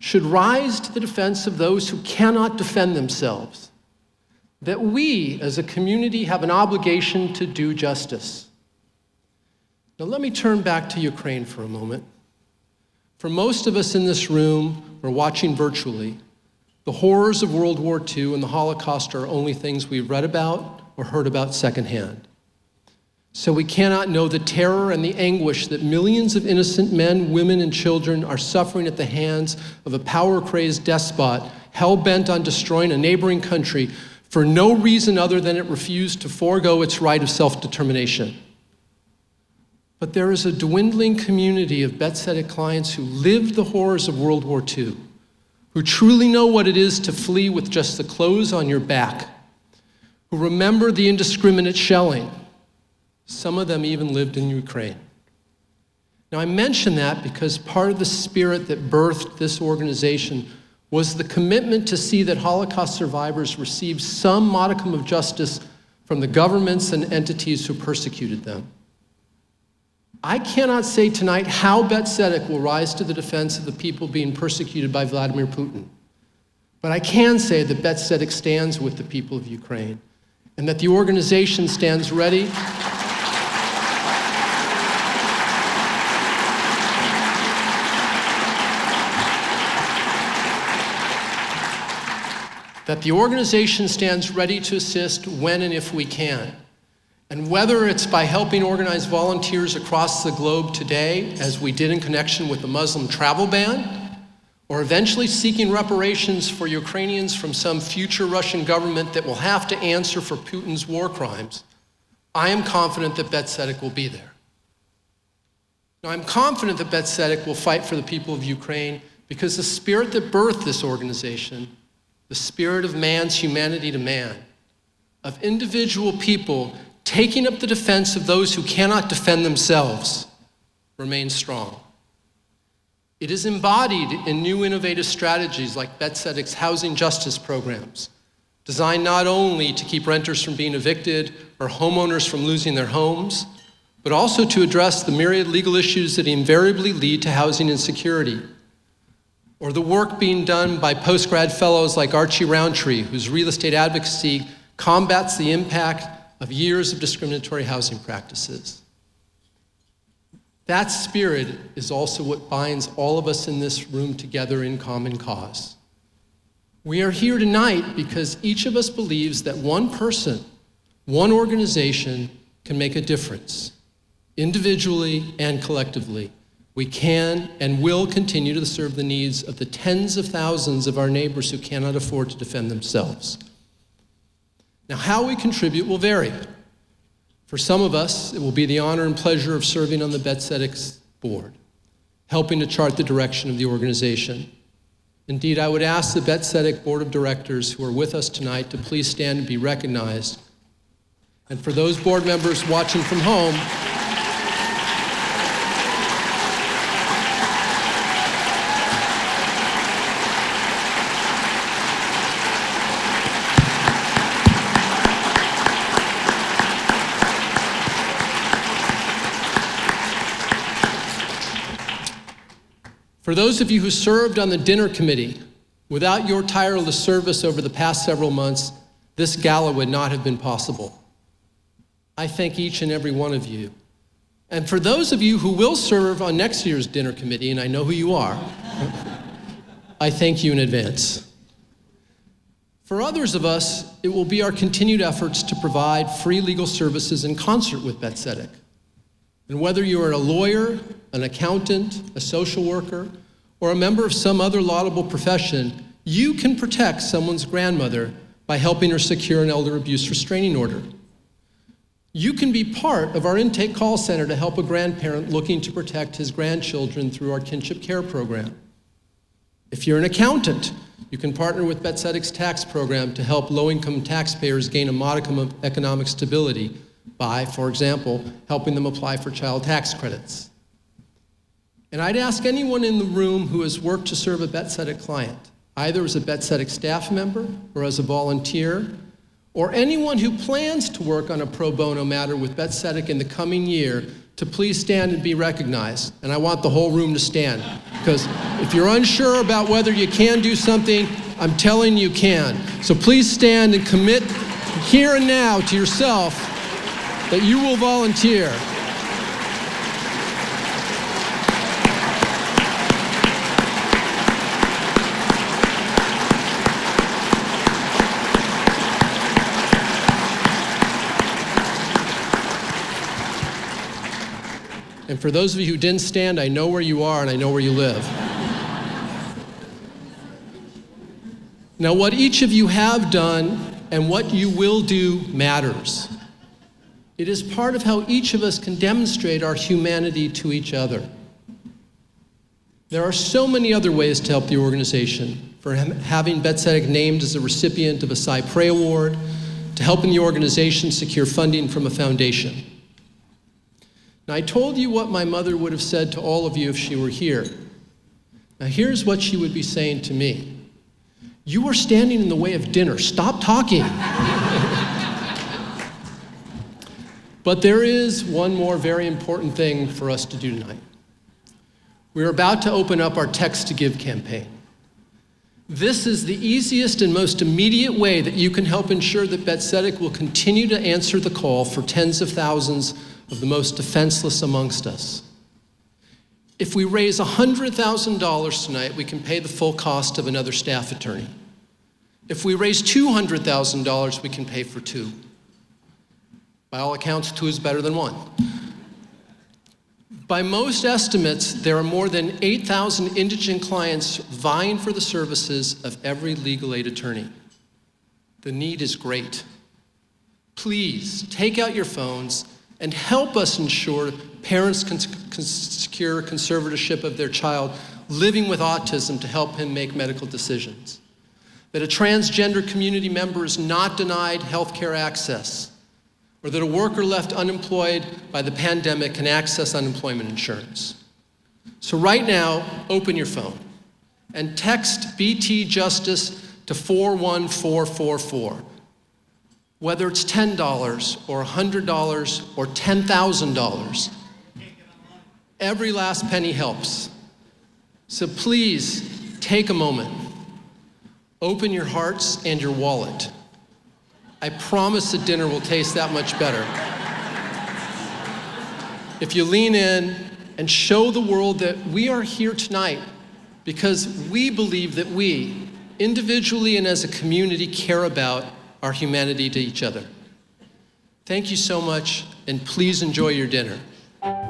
should rise to the defense of those who cannot defend themselves. That we, as a community, have an obligation to do justice. Now let me turn back to Ukraine for a moment. For most of us in this room or watching virtually, the horrors of World War II and the Holocaust are only things we've read about or heard about secondhand. So we cannot know the terror and the anguish that millions of innocent men, women, and children are suffering at the hands of a power-crazed despot hell-bent on destroying a neighboring country for no reason other than it refused to forego its right of self-determination. But there is a dwindling community of Bet Tzedek clients who lived the horrors of World War II, who truly know what it is to flee with just the clothes on your back, who remember the indiscriminate shelling. Some of them even lived in Ukraine. Now, I mention that because part of the spirit that birthed this organization was the commitment to see that Holocaust survivors received some modicum of justice from the governments and entities who persecuted them. I cannot say tonight how Bet Tzedek will rise to the defense of the people being persecuted by Vladimir Putin. But I can say that Bet Tzedek stands with the people of Ukraine and that the organization stands ready to assist when and if we can. And whether it's by helping organize volunteers across the globe today, as we did in connection with the Muslim travel ban, or eventually seeking reparations for Ukrainians from some future Russian government that will have to answer for Putin's war crimes, I am confident that Bet Tzedek will be there. Now, I'm confident that Bet Tzedek will fight for the people of Ukraine because the spirit that birthed this organization, the spirit of man's humanity to man, of individual people taking up the defense of those who cannot defend themselves, remains strong. It is embodied in new innovative strategies like Bet Tzedek's housing justice programs, designed not only to keep renters from being evicted or homeowners from losing their homes, but also to address the myriad legal issues that invariably lead to housing insecurity. Or the work being done by post-grad fellows like Archie Roundtree, whose real estate advocacy combats the impact of years of discriminatory housing practices. That spirit is also what binds all of us in this room together in common cause. We are here tonight because each of us believes that one person, one organization can make a difference. Individually and collectively, we can and will continue to serve the needs of the tens of thousands of our neighbors who cannot afford to defend themselves. Now, how we contribute will vary. For some of us, it will be the honor and pleasure of serving on the Tzedek's board, helping to chart the direction of the organization. Indeed, I would ask the Tzedek Board of Directors who are with us tonight to please stand and be recognized. And for those board members watching from home, for those of you who served on the dinner committee, without your tireless service over the past several months, this gala would not have been possible. I thank each and every one of you. And for those of you who will serve on next year's dinner committee, and I know who you are, I thank you in advance. For others of us, it will be our continued efforts to provide free legal services in concert with Tzedek. And whether you are a lawyer, an accountant, a social worker, or a member of some other laudable profession, you can protect someone's grandmother by helping her secure an elder abuse restraining order. You can be part of our intake call center to help a grandparent looking to protect his grandchildren through our kinship care program. If you're an accountant, you can partner with Tzedek's tax program to help low-income taxpayers gain a modicum of economic stability by, for example, helping them apply for child tax credits. And I'd ask anyone in the room who has worked to serve a Tzedek client, either as a Tzedek staff member or as a volunteer, or anyone who plans to work on a pro bono matter with Tzedek in the coming year, to please stand and be recognized. And I want the whole room to stand, because if you're unsure about whether you can do something, I'm telling you can. So please stand and commit here and now to yourself that you will volunteer. And for those of you who didn't stand, I know where you are and I know where you live. Now, what each of you have done and what you will do matters. It is part of how each of us can demonstrate our humanity to each other. There are so many other ways to help the organization, for having Tzedek named as a recipient of a Cypre Award, to helping the organization secure funding from a foundation. Now, I told you what my mother would have said to all of you if she were here. Now, here's what she would be saying to me. You are standing in the way of dinner. Stop talking. But there is one more very important thing for us to do tonight. We're about to open up our Text to Give campaign. This is the easiest and most immediate way that you can help ensure that Tzedek will continue to answer the call for tens of thousands of the most defenseless amongst us. If we raise $100,000 tonight, we can pay the full cost of another staff attorney. If we raise $200,000, we can pay for two. By all accounts, two is better than one. By most estimates, there are more than 8,000 indigent clients vying for the services of every legal aid attorney. The need is great. Please take out your phones and help us ensure parents can secure conservatorship of their child living with autism to help him make medical decisions. That a transgender community member is not denied health care access, or that a worker left unemployed by the pandemic can access unemployment insurance. So right now, open your phone and text BT Justice to 41444. Whether it's $10 or $100 or $10,000, every last penny helps. So please take a moment. Open your hearts and your wallet. I promise the dinner will taste that much better. If you lean in and show the world that we are here tonight because we believe that we, individually and as a community, care about our humanity to each other. Thank you so much, and please enjoy your dinner.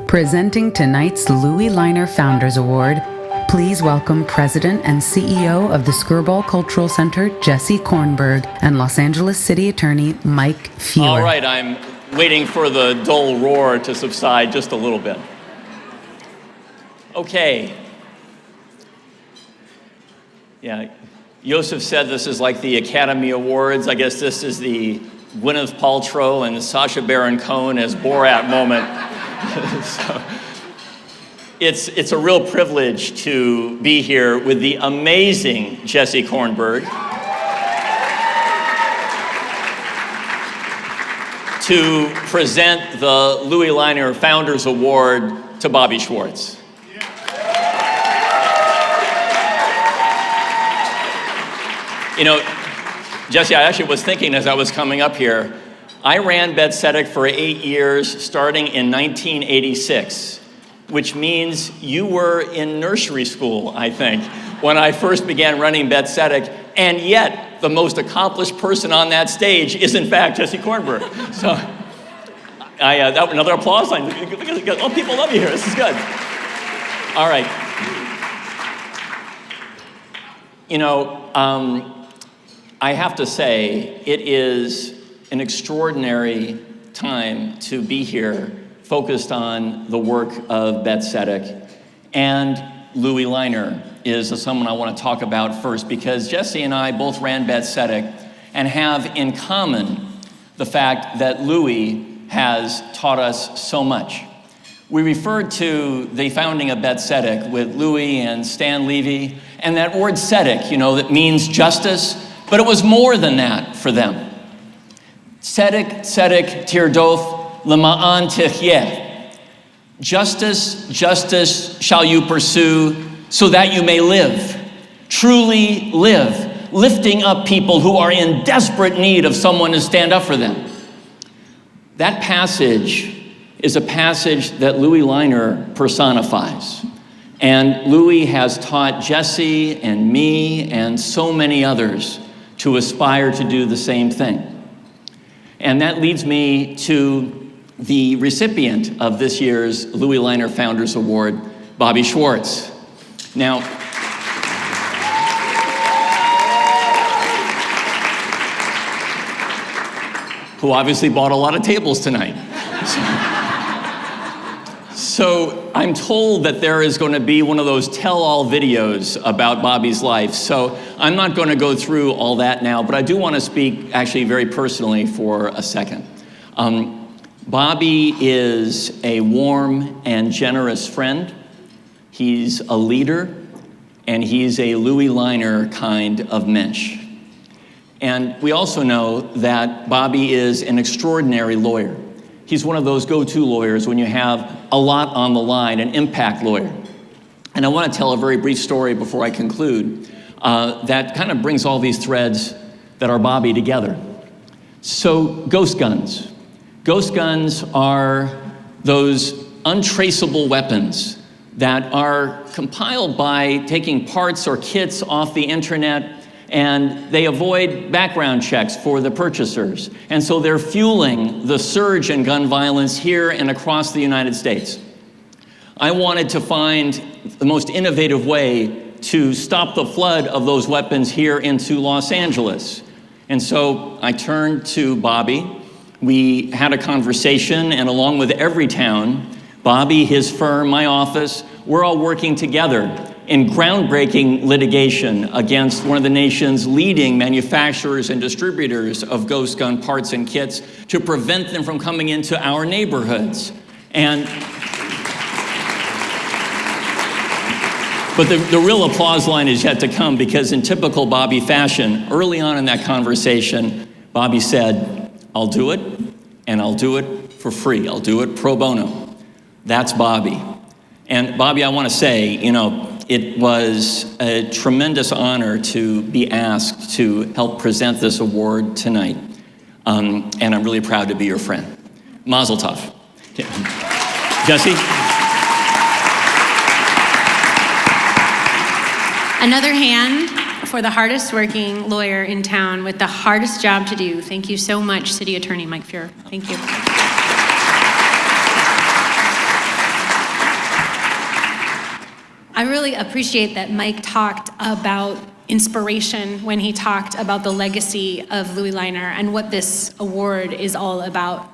Presenting tonight's Louis Liner Founders Award, please welcome President and CEO of the Skirball Cultural Center, Jesse Kornberg, and Los Angeles City Attorney Mike Fewer. All right, I'm waiting for the dull roar to subside just a little bit. Okay. Yeah, Yosef said this is like the Academy Awards. I guess this is the Gwyneth Paltrow and Sacha Baron Cohen as Borat moment. So, it's a real privilege to be here with the amazing Jesse Kornberg, to present the Louis Liner Founders Award to Bobby Schwartz. You know, Jesse, I actually was thinking as I was coming up here, I ran Tzedek for 8 years, starting in 1986, which means you were in nursery school, I think, when I first began running Tzedek, and yet the most accomplished person on that stage is, in fact, Jesse Kornberg. So, that another applause line. Oh, people love you here. This is good. All right. You know, I have to say, it is an extraordinary time to be here, focused on the work of Tzedek. And Louis Liner is someone I want to talk about first, because Jesse and I both ran Tzedek and have in common the fact that Louis has taught us so much. We referred to the founding of Tzedek with Louis and Stan Levy, and that word tzedek, you know, that means justice, but it was more than that for them. Tzedek, tzedek, tirdof, lema'an tichyeh. Justice, justice shall you pursue, so that you may live, truly live, lifting up people who are in desperate need of someone to stand up for them. That passage is a passage that Louis Liner personifies. And Louis has taught Jesse and me and so many others to aspire to do the same thing. And that leads me to the recipient of this year's Louis Liner Founders Award, Bobby Schwartz. Now, who obviously bought a lot of tables tonight. So I'm told that there is going to be one of those tell-all videos about Bobby's life. So I'm not going to go through all that now, but I do want to speak actually very personally for a second. Bobby is a warm and generous friend. He's a leader, and he's a Louis Liner kind of mensch. And we also know that Bobby is an extraordinary lawyer. He's one of those go-to lawyers when you have a lot on the line, an impact lawyer. And I want to tell a very brief story before I conclude that kind of brings all these threads that are Bobby together. So, ghost guns. Ghost guns are those untraceable weapons that are compiled by taking parts or kits off the internet, and they avoid background checks for the purchasers. And so they're fueling the surge in gun violence here and across the United States. I wanted to find the most innovative way to stop the flood of those weapons here into Los Angeles. And so I turned to Bobby. We had a conversation, and along with Everytown, Bobby, his firm, my office, we're all working together in groundbreaking litigation against one of the nation's leading manufacturers and distributors of ghost gun parts and kits to prevent them from coming into our neighborhoods. And But the real applause line is yet to come, because in typical Bobby fashion, early on in that conversation, Bobby said, "I'll do it, and I'll do it for free. I'll do it pro bono." That's Bobby. And Bobby, I want to say, you know, it was a tremendous honor to be asked to help present this award tonight. And I'm really proud to be your friend. Mazel tov. Jesse? Another hand for the hardest working lawyer in town with the hardest job to do. Thank you so much, City Attorney Mike Fuhrer. Thank you. I really appreciate that Mike talked about inspiration when he talked about the legacy of Louis Liner and what this award is all about.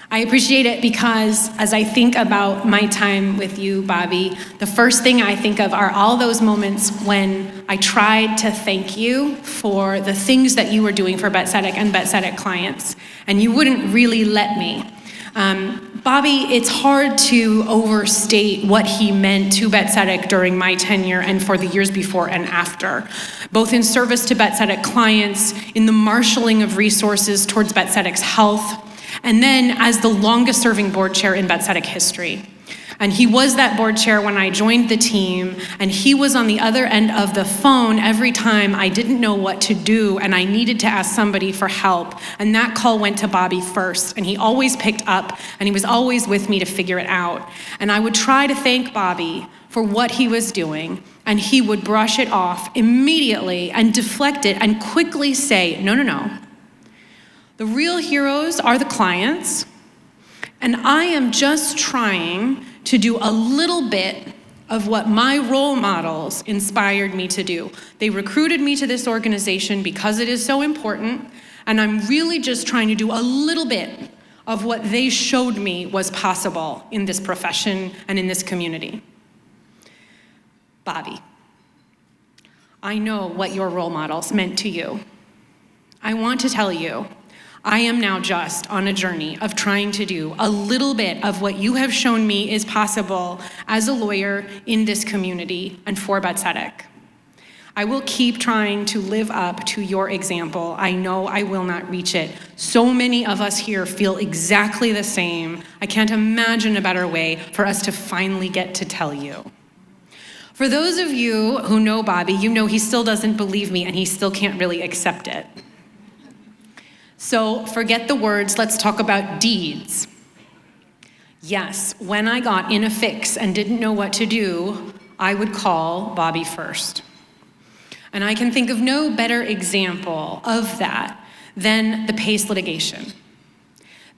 I appreciate it because as I think about my time with you, Bobby, the first thing I think of are all those moments when I tried to thank you for the things that you were doing for Bet Tzedek and Bet Tzedek clients, and you wouldn't really let me. Bobby, it's hard to overstate what he meant to Bet Tzedek during my tenure and for the years before and after, both in service to Bet Tzedek clients, in the marshaling of resources towards Bet Tzedek's health, and then as the longest serving board chair in Bet Tzedek history. And he was that board chair when I joined the team, and he was on the other end of the phone every time I didn't know what to do and I needed to ask somebody for help. And that call went to Bobby first, and he always picked up, and he was always with me to figure it out. And I would try to thank Bobby for what he was doing, and he would brush it off immediately and deflect it and quickly say, no, no, no. The real heroes are the clients, and I am just trying to do a little bit of what my role models inspired me to do. They recruited me to this organization because it is so important, and I'm really just trying to do a little bit of what they showed me was possible in this profession and in this community. Bobby, I know what your role models meant to you. I want to tell you, I am now just on a journey of trying to do a little bit of what you have shown me is possible as a lawyer in this community and for Bet Tzedek. I will keep trying to live up to your example. I know I will not reach it. So many of us here feel exactly the same. I can't imagine a better way for us to finally get to tell you. For those of you who know Bobby, you know he still doesn't believe me and he still can't really accept it. So forget the words, let's talk about deeds. Yes, when I got in a fix and didn't know what to do, I would call Bobby first. And I can think of no better example of that than the Pace litigation.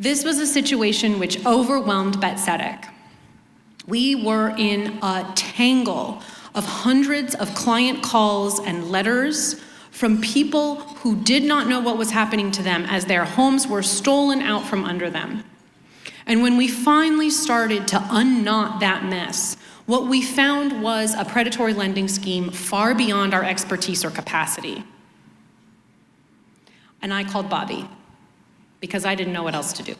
This was a situation which overwhelmed Bet Tzedek. We were in a tangle of hundreds of client calls and letters from people who did not know what was happening to them as their homes were stolen out from under them. And when we finally started to unknot that mess, what we found was a predatory lending scheme far beyond our expertise or capacity. And I called Bobby because I didn't know what else to do.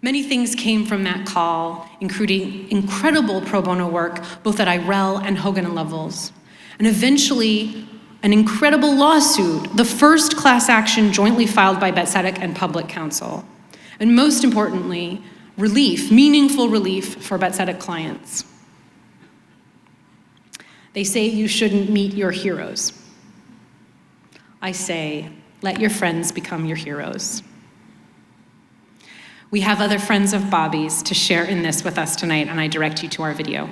Many things came from that call, including incredible pro bono work, both at IREL and Hogan and Lovells. And eventually, an incredible lawsuit, the first class action jointly filed by Bet Tzedek and Public Counsel. And most importantly, relief, meaningful relief for Bet Tzedek clients. They say you shouldn't meet your heroes. I say, let your friends become your heroes. We have other friends of Bobby's to share in this with us tonight, and I direct you to our video.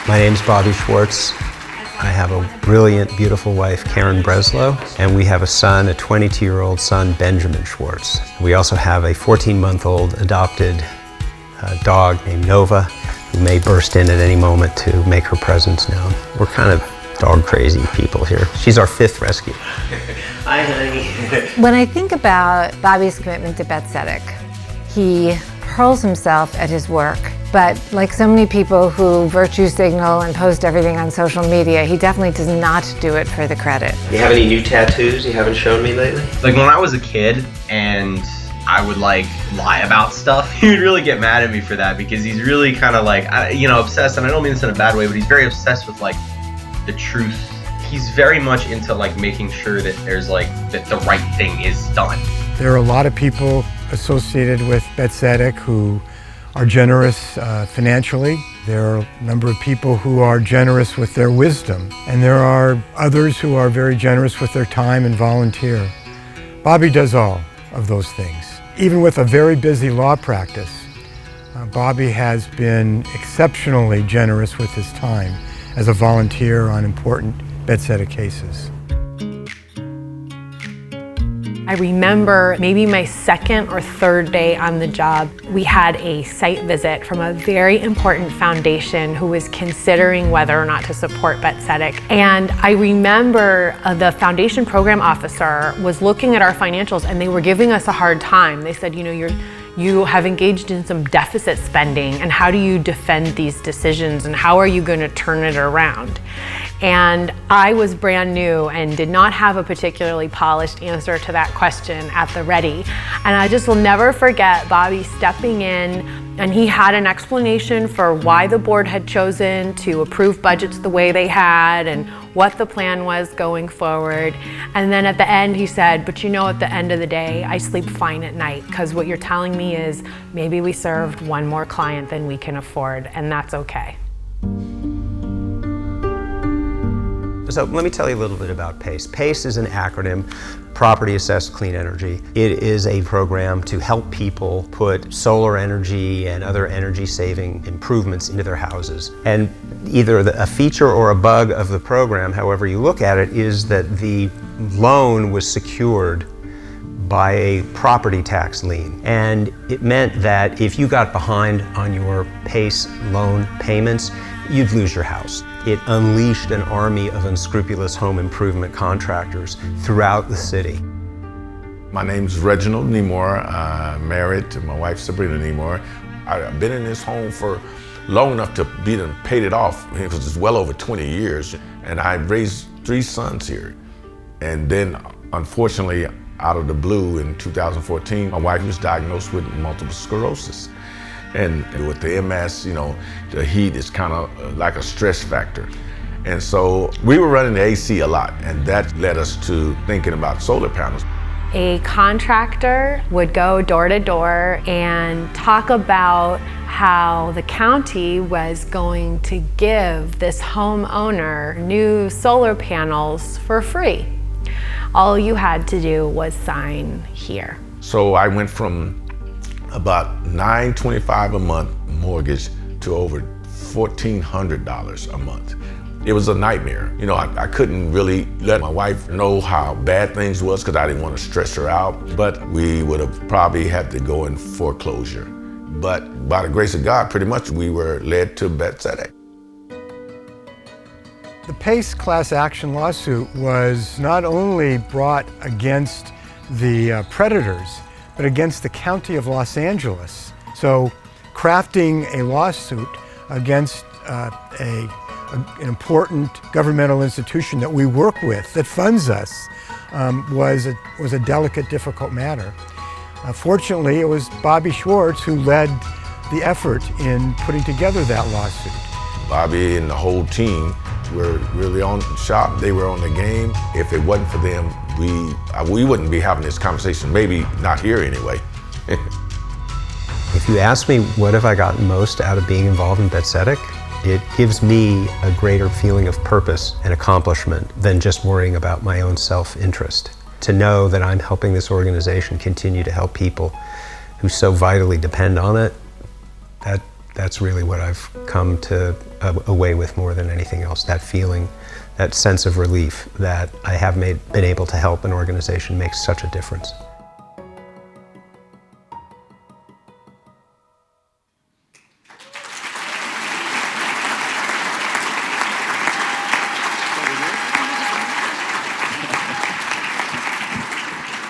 My name's Bobby Schwartz. I have a brilliant, beautiful wife, Karen Breslow, and we have a son, a 22-year-old son, Benjamin Schwartz. We also have a 14-month-old adopted dog named Nova, who may burst in at any moment to make her presence known. We're kind of dog-crazy people here. She's our 5th rescue. Hi, honey. When I think about Bobby's commitment to Bet Tzedek, he hurls himself at his work. But like so many people who virtue signal and post everything on social media, he definitely does not do it for the credit. You have any new tattoos you haven't shown me lately? Like when I was a kid and I would like lie about stuff. He would really get mad at me for that because he's really kind of like, obsessed, and I don't mean this in a bad way, but he's very obsessed with like the truth. He's very much into like making sure that there's like, that the right thing is done. There are a lot of people associated with Tzedek who are generous financially. There are a number of people who are generous with their wisdom, and there are others who are very generous with their time and volunteer. Bobby does all of those things. Even with a very busy law practice, Bobby has been exceptionally generous with his time as a volunteer on important Tzedek cases. I remember maybe my second or third day on the job, we had a site visit from a very important foundation who was considering whether or not to support Tzedek. And I remember the foundation program officer was looking at our financials and they were giving us a hard time. They said, you have engaged in some deficit spending, and how do you defend these decisions, and how are you going to turn it around? And I was brand new and did not have a particularly polished answer to that question at the ready. And I just will never forget Bobby stepping in, and he had an explanation for why the board had chosen to approve budgets the way they had and what the plan was going forward. And then at the end he said, but at the end of the day, I sleep fine at night, because what you're telling me is maybe we served one more client than we can afford, and that's okay. So let me tell you a little bit about PACE. PACE is an acronym, Property Assessed Clean Energy. It is a program to help people put solar energy and other energy-saving improvements into their houses. And either a feature or a bug of the program, however you look at it, is that the loan was secured by a property tax lien. And it meant that if you got behind on your PACE loan payments, you'd lose your house. It unleashed an army of unscrupulous home improvement contractors throughout the city. My name's Reginald Nemore. I'm married to my wife, Sabrina Nemore. I've been in this home for long enough to be paid it off. It was well over 20 years. And I raised 3 sons here. And then, unfortunately, out of the blue in 2014, my wife was diagnosed with multiple sclerosis. And with the MS, the heat is kind of like a stress factor. And so we were running the AC a lot, and that led us to thinking about solar panels. A contractor would go door to door and talk about how the county was going to give this homeowner new solar panels for free. All you had to do was sign here. So I went from about $925 a month mortgage to over $1,400 a month. It was a nightmare. I couldn't really let my wife know how bad things was because I didn't want to stress her out, but we would have probably had to go in foreclosure. But by the grace of God, pretty much we were led to Tzedek. The PACE class action lawsuit was not only brought against the predators, but against the County of Los Angeles. So crafting a lawsuit against an important governmental institution that we work with, that funds us, was a delicate, difficult matter. Fortunately, it was Bobby Schwartz who led the effort in putting together that lawsuit. Bobby and the whole team were really on shop. They were on the game. If it wasn't for them, we wouldn't be having this conversation, maybe not here anyway. If you ask me what have I gotten most out of being involved in Tzedek, it gives me a greater feeling of purpose and accomplishment than just worrying about my own self-interest. To know that I'm helping this organization continue to help people who so vitally depend on it, that's really what I've come to away with more than anything else. That feeling, that sense of relief that I have been able to help an organization makes such a difference.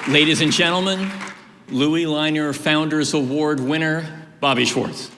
Ladies and gentlemen, Louis Liner Founders Award winner, Bobby Schwartz.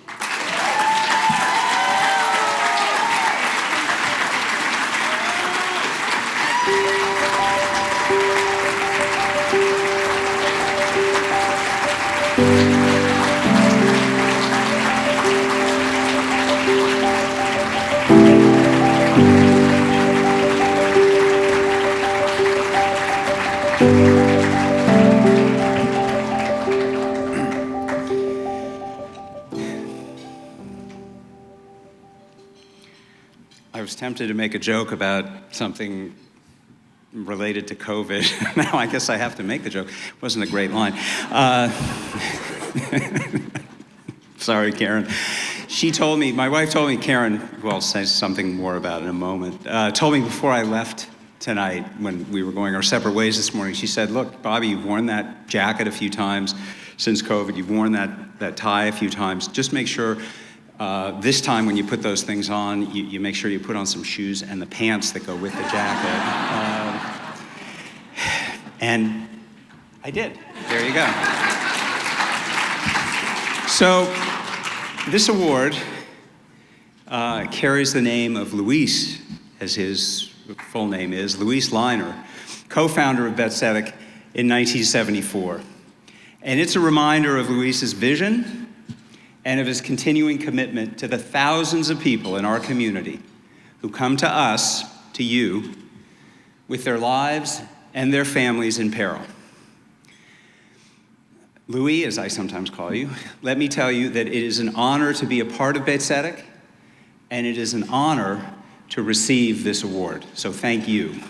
I was tempted to make a joke about something related to COVID. Now I guess I have to make the joke. It wasn't a great line. Sorry, Karen. My wife told me, Karen, who I'll say something more about in a moment, told me before I left tonight when we were going our separate ways this morning, she said, look, Bobby, you've worn that jacket a few times since COVID. You've worn that tie a few times. Just make sure this time when you put those things on, you make sure you put on some shoes and the pants that go with the jacket. And I did. There you go. So this award carries the name of Luis, as his full name is, Luis Leiner, co-founder of Tzedek in 1974. And it's a reminder of Luis's vision and of his continuing commitment to the thousands of people in our community who come to us, to you, with their lives and their families in peril. Louis, as I sometimes call you, let me tell you that it is an honor to be a part of Tzedek, and it is an honor to receive this award. So thank you.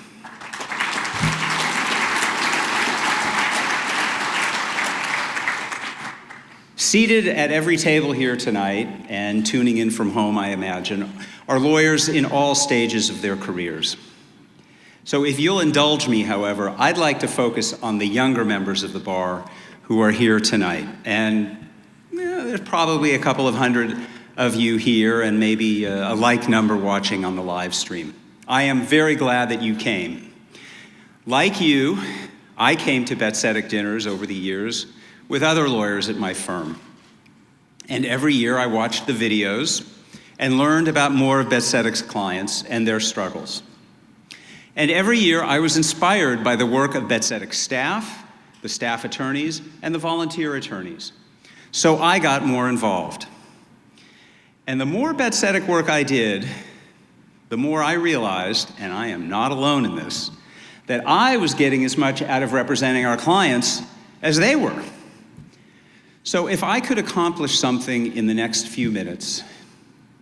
Seated at every table here tonight, and tuning in from home, I imagine, are lawyers in all stages of their careers. So if you'll indulge me, however, I'd like to focus on the younger members of the bar who are here tonight. And there's probably a couple of hundred of you here and maybe a like number watching on the live stream. I am very glad that you came. Like you, I came to Tzedek dinners over the years with other lawyers at my firm. And every year I watched the videos and learned about more of Tzedek's clients and their struggles. And every year I was inspired by the work of Tzedek's staff, the staff attorneys, and the volunteer attorneys. So I got more involved. And the more Tzedek work I did, the more I realized, and I am not alone in this, that I was getting as much out of representing our clients as they were. So if I could accomplish something in the next few minutes,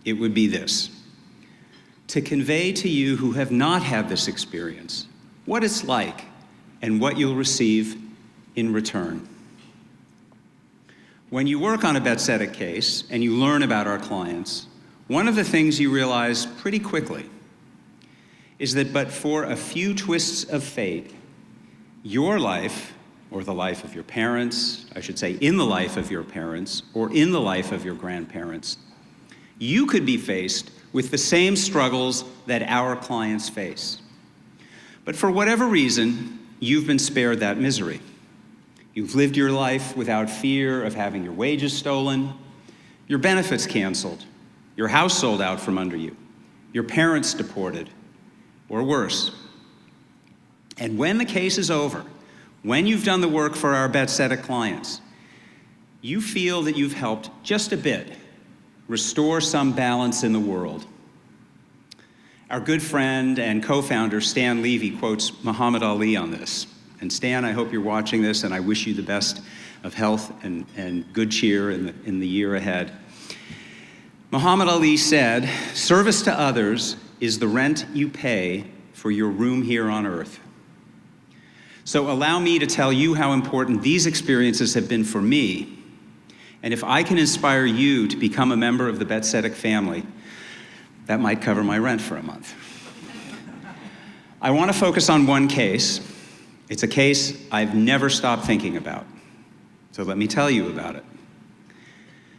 it would be this: to convey to you who have not had this experience what it's like and what you'll receive in return. When you work on a Tzedek case and you learn about our clients, one of the things you realize pretty quickly is that but for a few twists of fate, your life, or the life of your parents, I should say in the life of your parents, or in the life of your grandparents, you could be faced with the same struggles that our clients face. But for whatever reason, you've been spared that misery. You've lived your life without fear of having your wages stolen, your benefits canceled, your house sold out from under you, your parents deported, or worse. And when the case is over, when you've done the work for our Tzedek clients, you feel that you've helped just a bit restore some balance in the world. Our good friend and co-founder Stan Levy quotes Muhammad Ali on this. And Stan, I hope you're watching this, and I wish you the best of health and good cheer in the year ahead. Muhammad Ali said, "Service to others is the rent you pay for your room here on earth." So allow me to tell you how important these experiences have been for me. And if I can inspire you to become a member of the Tzedek family, that might cover my rent for a month. I want to focus on one case. It's a case I've never stopped thinking about. So let me tell you about it.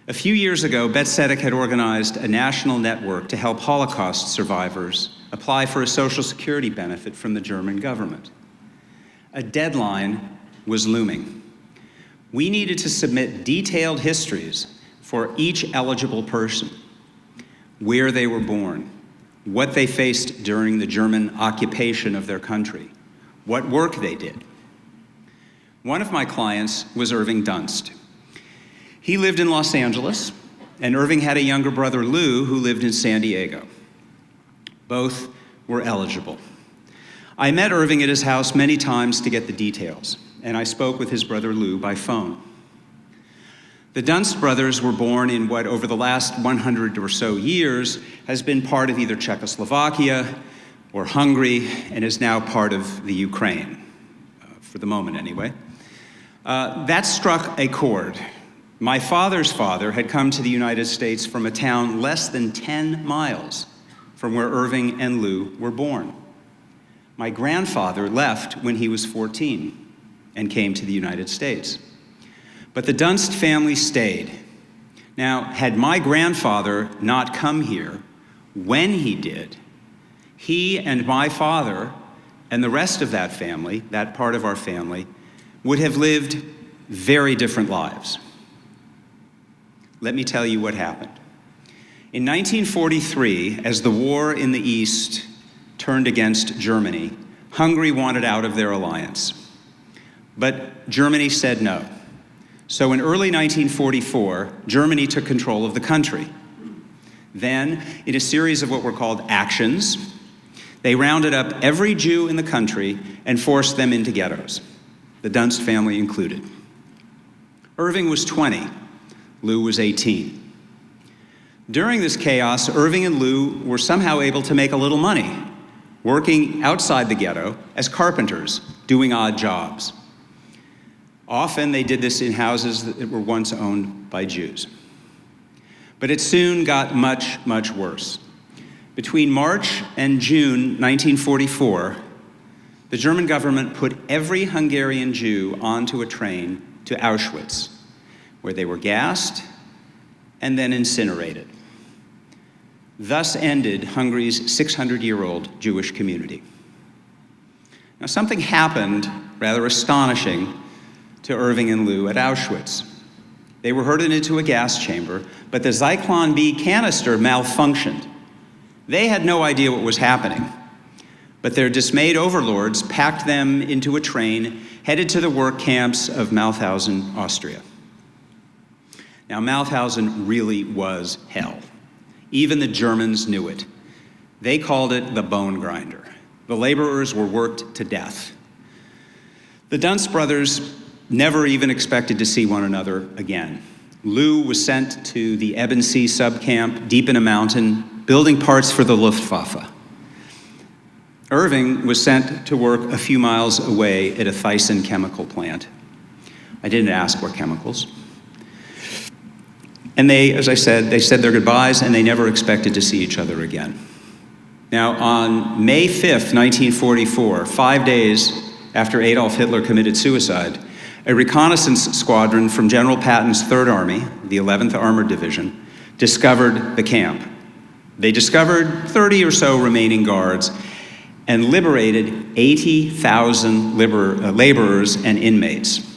A few years ago, Tzedek had organized a national network to help Holocaust survivors apply for a Social Security benefit from the German government. A deadline was looming. We needed to submit detailed histories for each eligible person: where they were born, what they faced during the German occupation of their country, what work they did. One of my clients was Irving Dunst. He lived in Los Angeles, and Irving had a younger brother, Lou, who lived in San Diego. Both were eligible. I met Irving at his house many times to get the details, and I spoke with his brother Lou by phone. The Dunst brothers were born in what, over the last 100 or so years, has been part of either Czechoslovakia or Hungary, and is now part of the Ukraine, for the moment anyway. That struck a chord. My father's father had come to the United States from a town less than 10 miles from where Irving and Lou were born. My grandfather left when he was 14 and came to the United States. But the Dunst family stayed. Now, had my grandfather not come here, when he did, he and my father and the rest of that family, that part of our family, would have lived very different lives. Let me tell you what happened. In 1943, as the war in the East turned against Germany, Hungary wanted out of their alliance. But Germany said no. So in early 1944, Germany took control of the country. Then, in a series of what were called actions, they rounded up every Jew in the country and forced them into ghettos, the Dunst family included. Irving was 20, Lou was 18. During this chaos, Irving and Lou were somehow able to make a little money, working outside the ghetto as carpenters, doing odd jobs. Often they did this in houses that were once owned by Jews. But it soon got much, much worse. Between March and June 1944, the German government put every Hungarian Jew onto a train to Auschwitz, where they were gassed and then incinerated. Thus ended Hungary's 600-year-old Jewish community. Now, something happened, rather astonishing, to Irving and Lou at Auschwitz. They were herded into a gas chamber, but the Zyklon B canister malfunctioned. They had no idea what was happening, but their dismayed overlords packed them into a train headed to the work camps of Mauthausen, Austria. Now, Mauthausen really was hell. Even the Germans knew it. They called it the bone grinder. The laborers were worked to death. The Dunst brothers never even expected to see one another again. Lou was sent to the Ebensee subcamp deep in a mountain, building parts for the Luftwaffe. Irving was sent to work a few miles away at a Thyssen chemical plant. I didn't ask what chemicals. And they, as I said, they said their goodbyes and they never expected to see each other again. Now, on May 5th, 1944, 5 days after Adolf Hitler committed suicide, a reconnaissance squadron from General Patton's 3rd Army, the 11th Armored Division, discovered the camp. They discovered 30 or so remaining guards and liberated 80,000 laborers and inmates.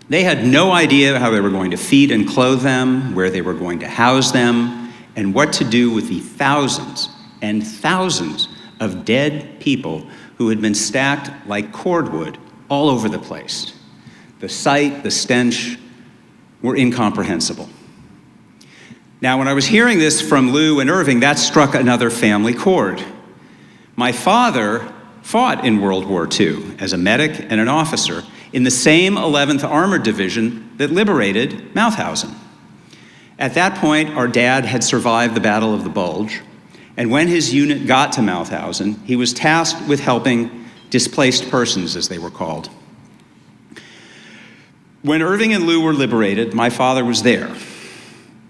They had no idea how they were going to feed and clothe them, where they were going to house them, and what to do with the thousands and thousands of dead people who had been stacked like cordwood all over the place. The sight, the stench were incomprehensible. Now, when I was hearing this from Lou and Irving, that struck another family chord. My father fought in World War II as a medic and an officer in the same 11th Armored Division that liberated Mauthausen. At that point, our dad had survived the Battle of the Bulge, and when his unit got to Mauthausen, he was tasked with helping displaced persons, as they were called. When Irving and Lou were liberated, my father was there.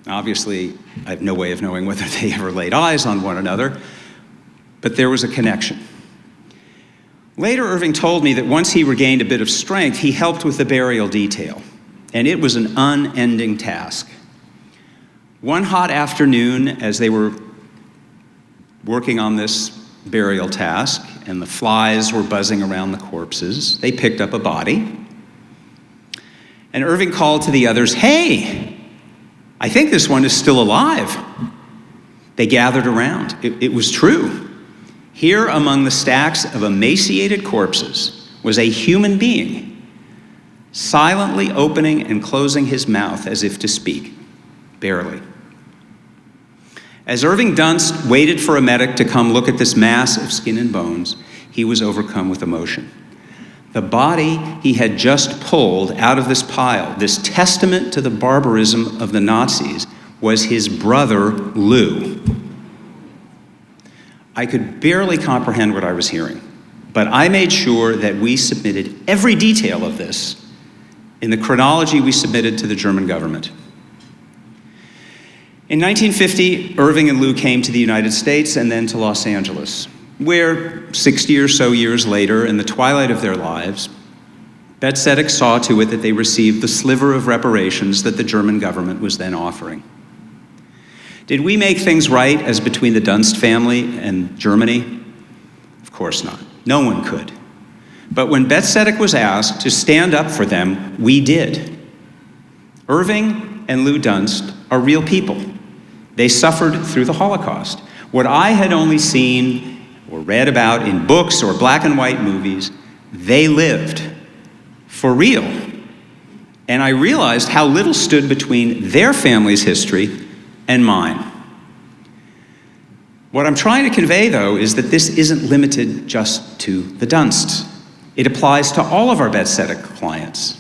Obviously, I have no way of knowing whether they ever laid eyes on one another, but there was a connection. Later, Irving told me that once he regained a bit of strength, he helped with the burial detail, and it was an unending task. One hot afternoon, as they were working on this burial task, and the flies were buzzing around the corpses, they picked up a body. And Irving called to the others, "Hey, I think this one is still alive." They gathered around. It was true. Here among the stacks of emaciated corpses was a human being, silently opening and closing his mouth as if to speak, barely. As Irving Dunst waited for a medic to come look at this mass of skin and bones, he was overcome with emotion. The body he had just pulled out of this pile, this testament to the barbarism of the Nazis, was his brother, Lou. I could barely comprehend what I was hearing, but I made sure that we submitted every detail of this in the chronology we submitted to the German government. In 1950, Irving and Lou came to the United States and then to Los Angeles, where 60 or so years later, in the twilight of their lives, Bet Tzedek saw to it that they received the sliver of reparations that the German government was then offering. Did we make things right as between the Dunst family and Germany? Of course not. No one could. But when Bet Tzedek was asked to stand up for them, we did. Irving and Lou Dunst are real people. They suffered through the Holocaust. What I had only seen or read about in books or black and white movies, they lived for real. And I realized how little stood between their family's history and mine. What I'm trying to convey, though, is that this isn't limited just to the Dunsts. It applies to all of our Bet Tzedek clients.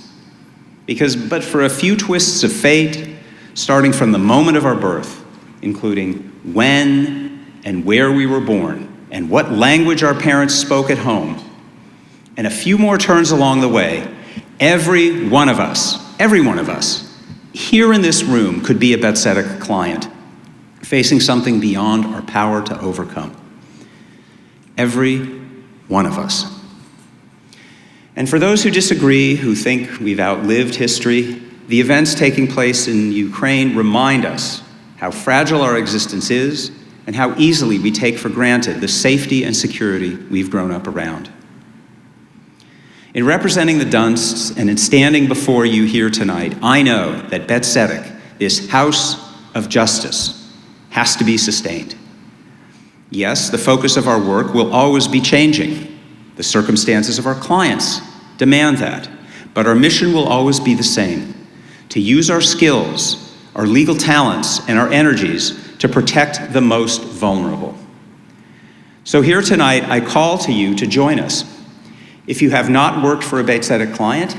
But for a few twists of fate, starting from the moment of our birth, including when and where we were born, and what language our parents spoke at home, and a few more turns along the way, every one of us, here in this room could be a Bet Tzedek client, facing something beyond our power to overcome. Every one of us. And for those who disagree, who think we've outlived history, the events taking place in Ukraine remind us how fragile our existence is and how easily we take for granted the safety and security we've grown up around. In representing the Dunsts and in standing before you here tonight, I know that Bet Tzedek, this house of justice, has to be sustained. Yes, the focus of our work will always be changing. The circumstances of our clients demand that, but our mission will always be the same: to use our skills, our legal talents, and our energies to protect the most vulnerable. So here tonight, I call to you to join us. If you have not worked for a Bet Tzedek client,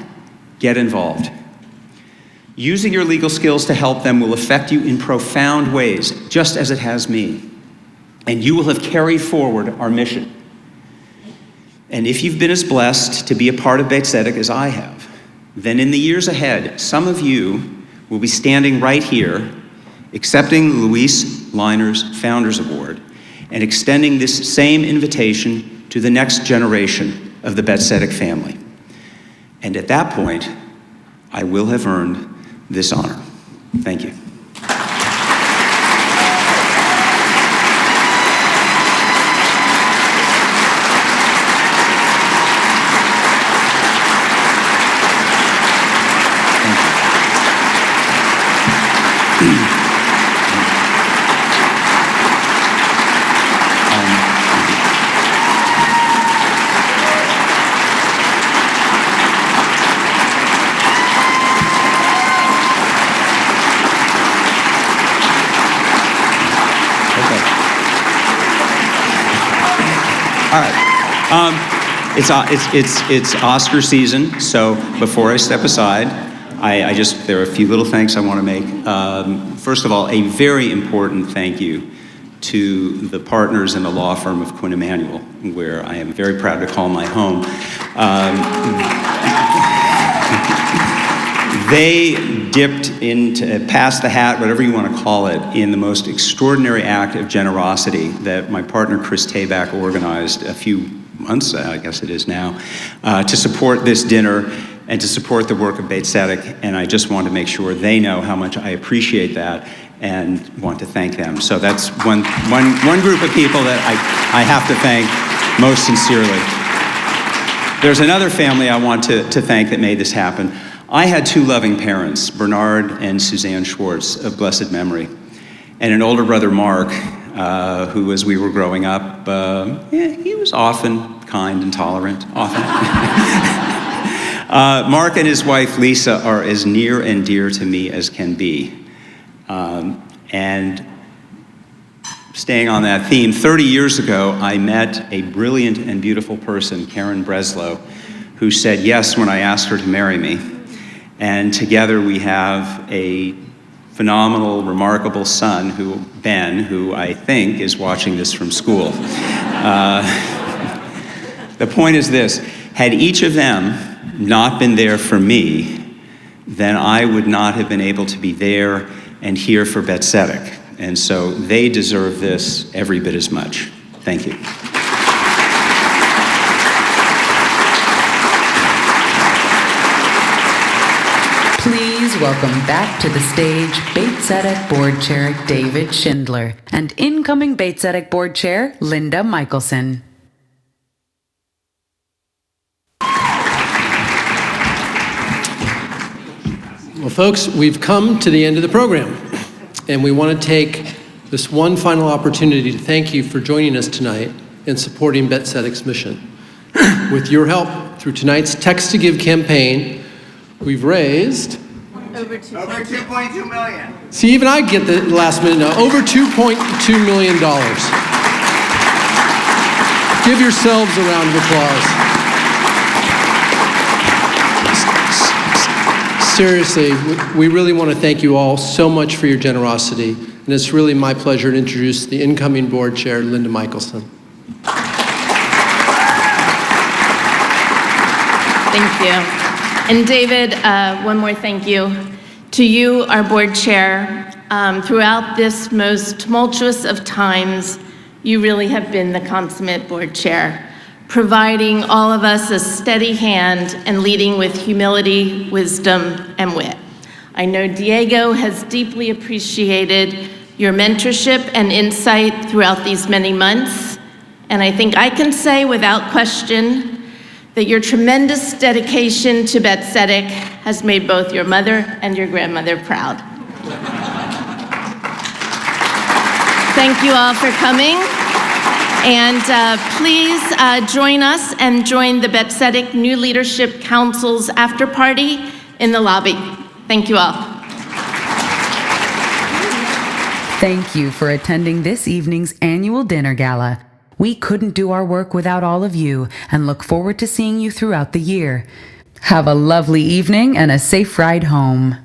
get involved. Using your legal skills to help them will affect you in profound ways, just as it has me. And you will have carried forward our mission. And if you've been as blessed to be a part of Bet Tzedek as I have, then in the years ahead, some of you will be standing right here, accepting Luis Leiner's Founders Award, and extending this same invitation to the next generation of the Bet Tzedek family. And at that point, I will have earned this honor. Thank you. All right. It's Oscar season, so before I step aside, there are a few little thanks I want to make. First of all, a very important thank you to the partners in the law firm of Quinn Emanuel, where I am very proud to call my home. They dipped into, past the hat, whatever you want to call it, in the most extraordinary act of generosity that my partner Chris Tabak organized a few months, I guess it is now, to support this dinner and to support the work of Bet Tzedek. And I just want to make sure they know how much I appreciate that and want to thank them. So that's one group of people that I have to thank most sincerely. There's another family I want to thank that made this happen. I had two loving parents, Bernard and Suzanne Schwartz, of blessed memory, and an older brother, Mark, who, as we were growing up, he was often kind and tolerant, often. Mark and his wife, Lisa, are as near and dear to me as can be. And staying on that theme, 30 years ago, I met a brilliant and beautiful person, Karen Breslow, who said yes when I asked her to marry me. And together we have a phenomenal, remarkable son, Ben, who I think is watching this from school. The point is this: had each of them not been there for me, then I would not have been able to be there and here for Bet Tzedek. And so they deserve this every bit as much. Thank you. Please welcome back to the stage Beit Tzedek Board Chair David Schindler and incoming Beit Tzedek Board Chair Linda Michelson. Well, folks, we've come to the end of the program, and we want to take this one final opportunity to thank you for joining us tonight and supporting Bet Tzedek's mission. With your help through tonight's Text to Give campaign, we've raised over 2.2 million. See, even I get the last minute now. Over $2.2 million. Give yourselves a round of applause. Seriously, we really want to thank you all so much for your generosity. And it's really my pleasure to introduce the incoming board chair, Linda Michelson. Thank you. And David, one more thank you to you, our board chair. Throughout this most tumultuous of times, you really have been the consummate board chair, providing all of us a steady hand and leading with humility, wisdom, and wit. I know Diego has deeply appreciated your mentorship and insight throughout these many months, and I think I can say without question that your tremendous dedication to Bet Tzedek has made both your mother and your grandmother proud. Thank you all for coming. And please join us and join the Bet Tzedek New Leadership Council's after party in the lobby. Thank you all. Thank you for attending this evening's annual dinner gala. We couldn't do our work without all of you and look forward to seeing you throughout the year. Have a lovely evening and a safe ride home.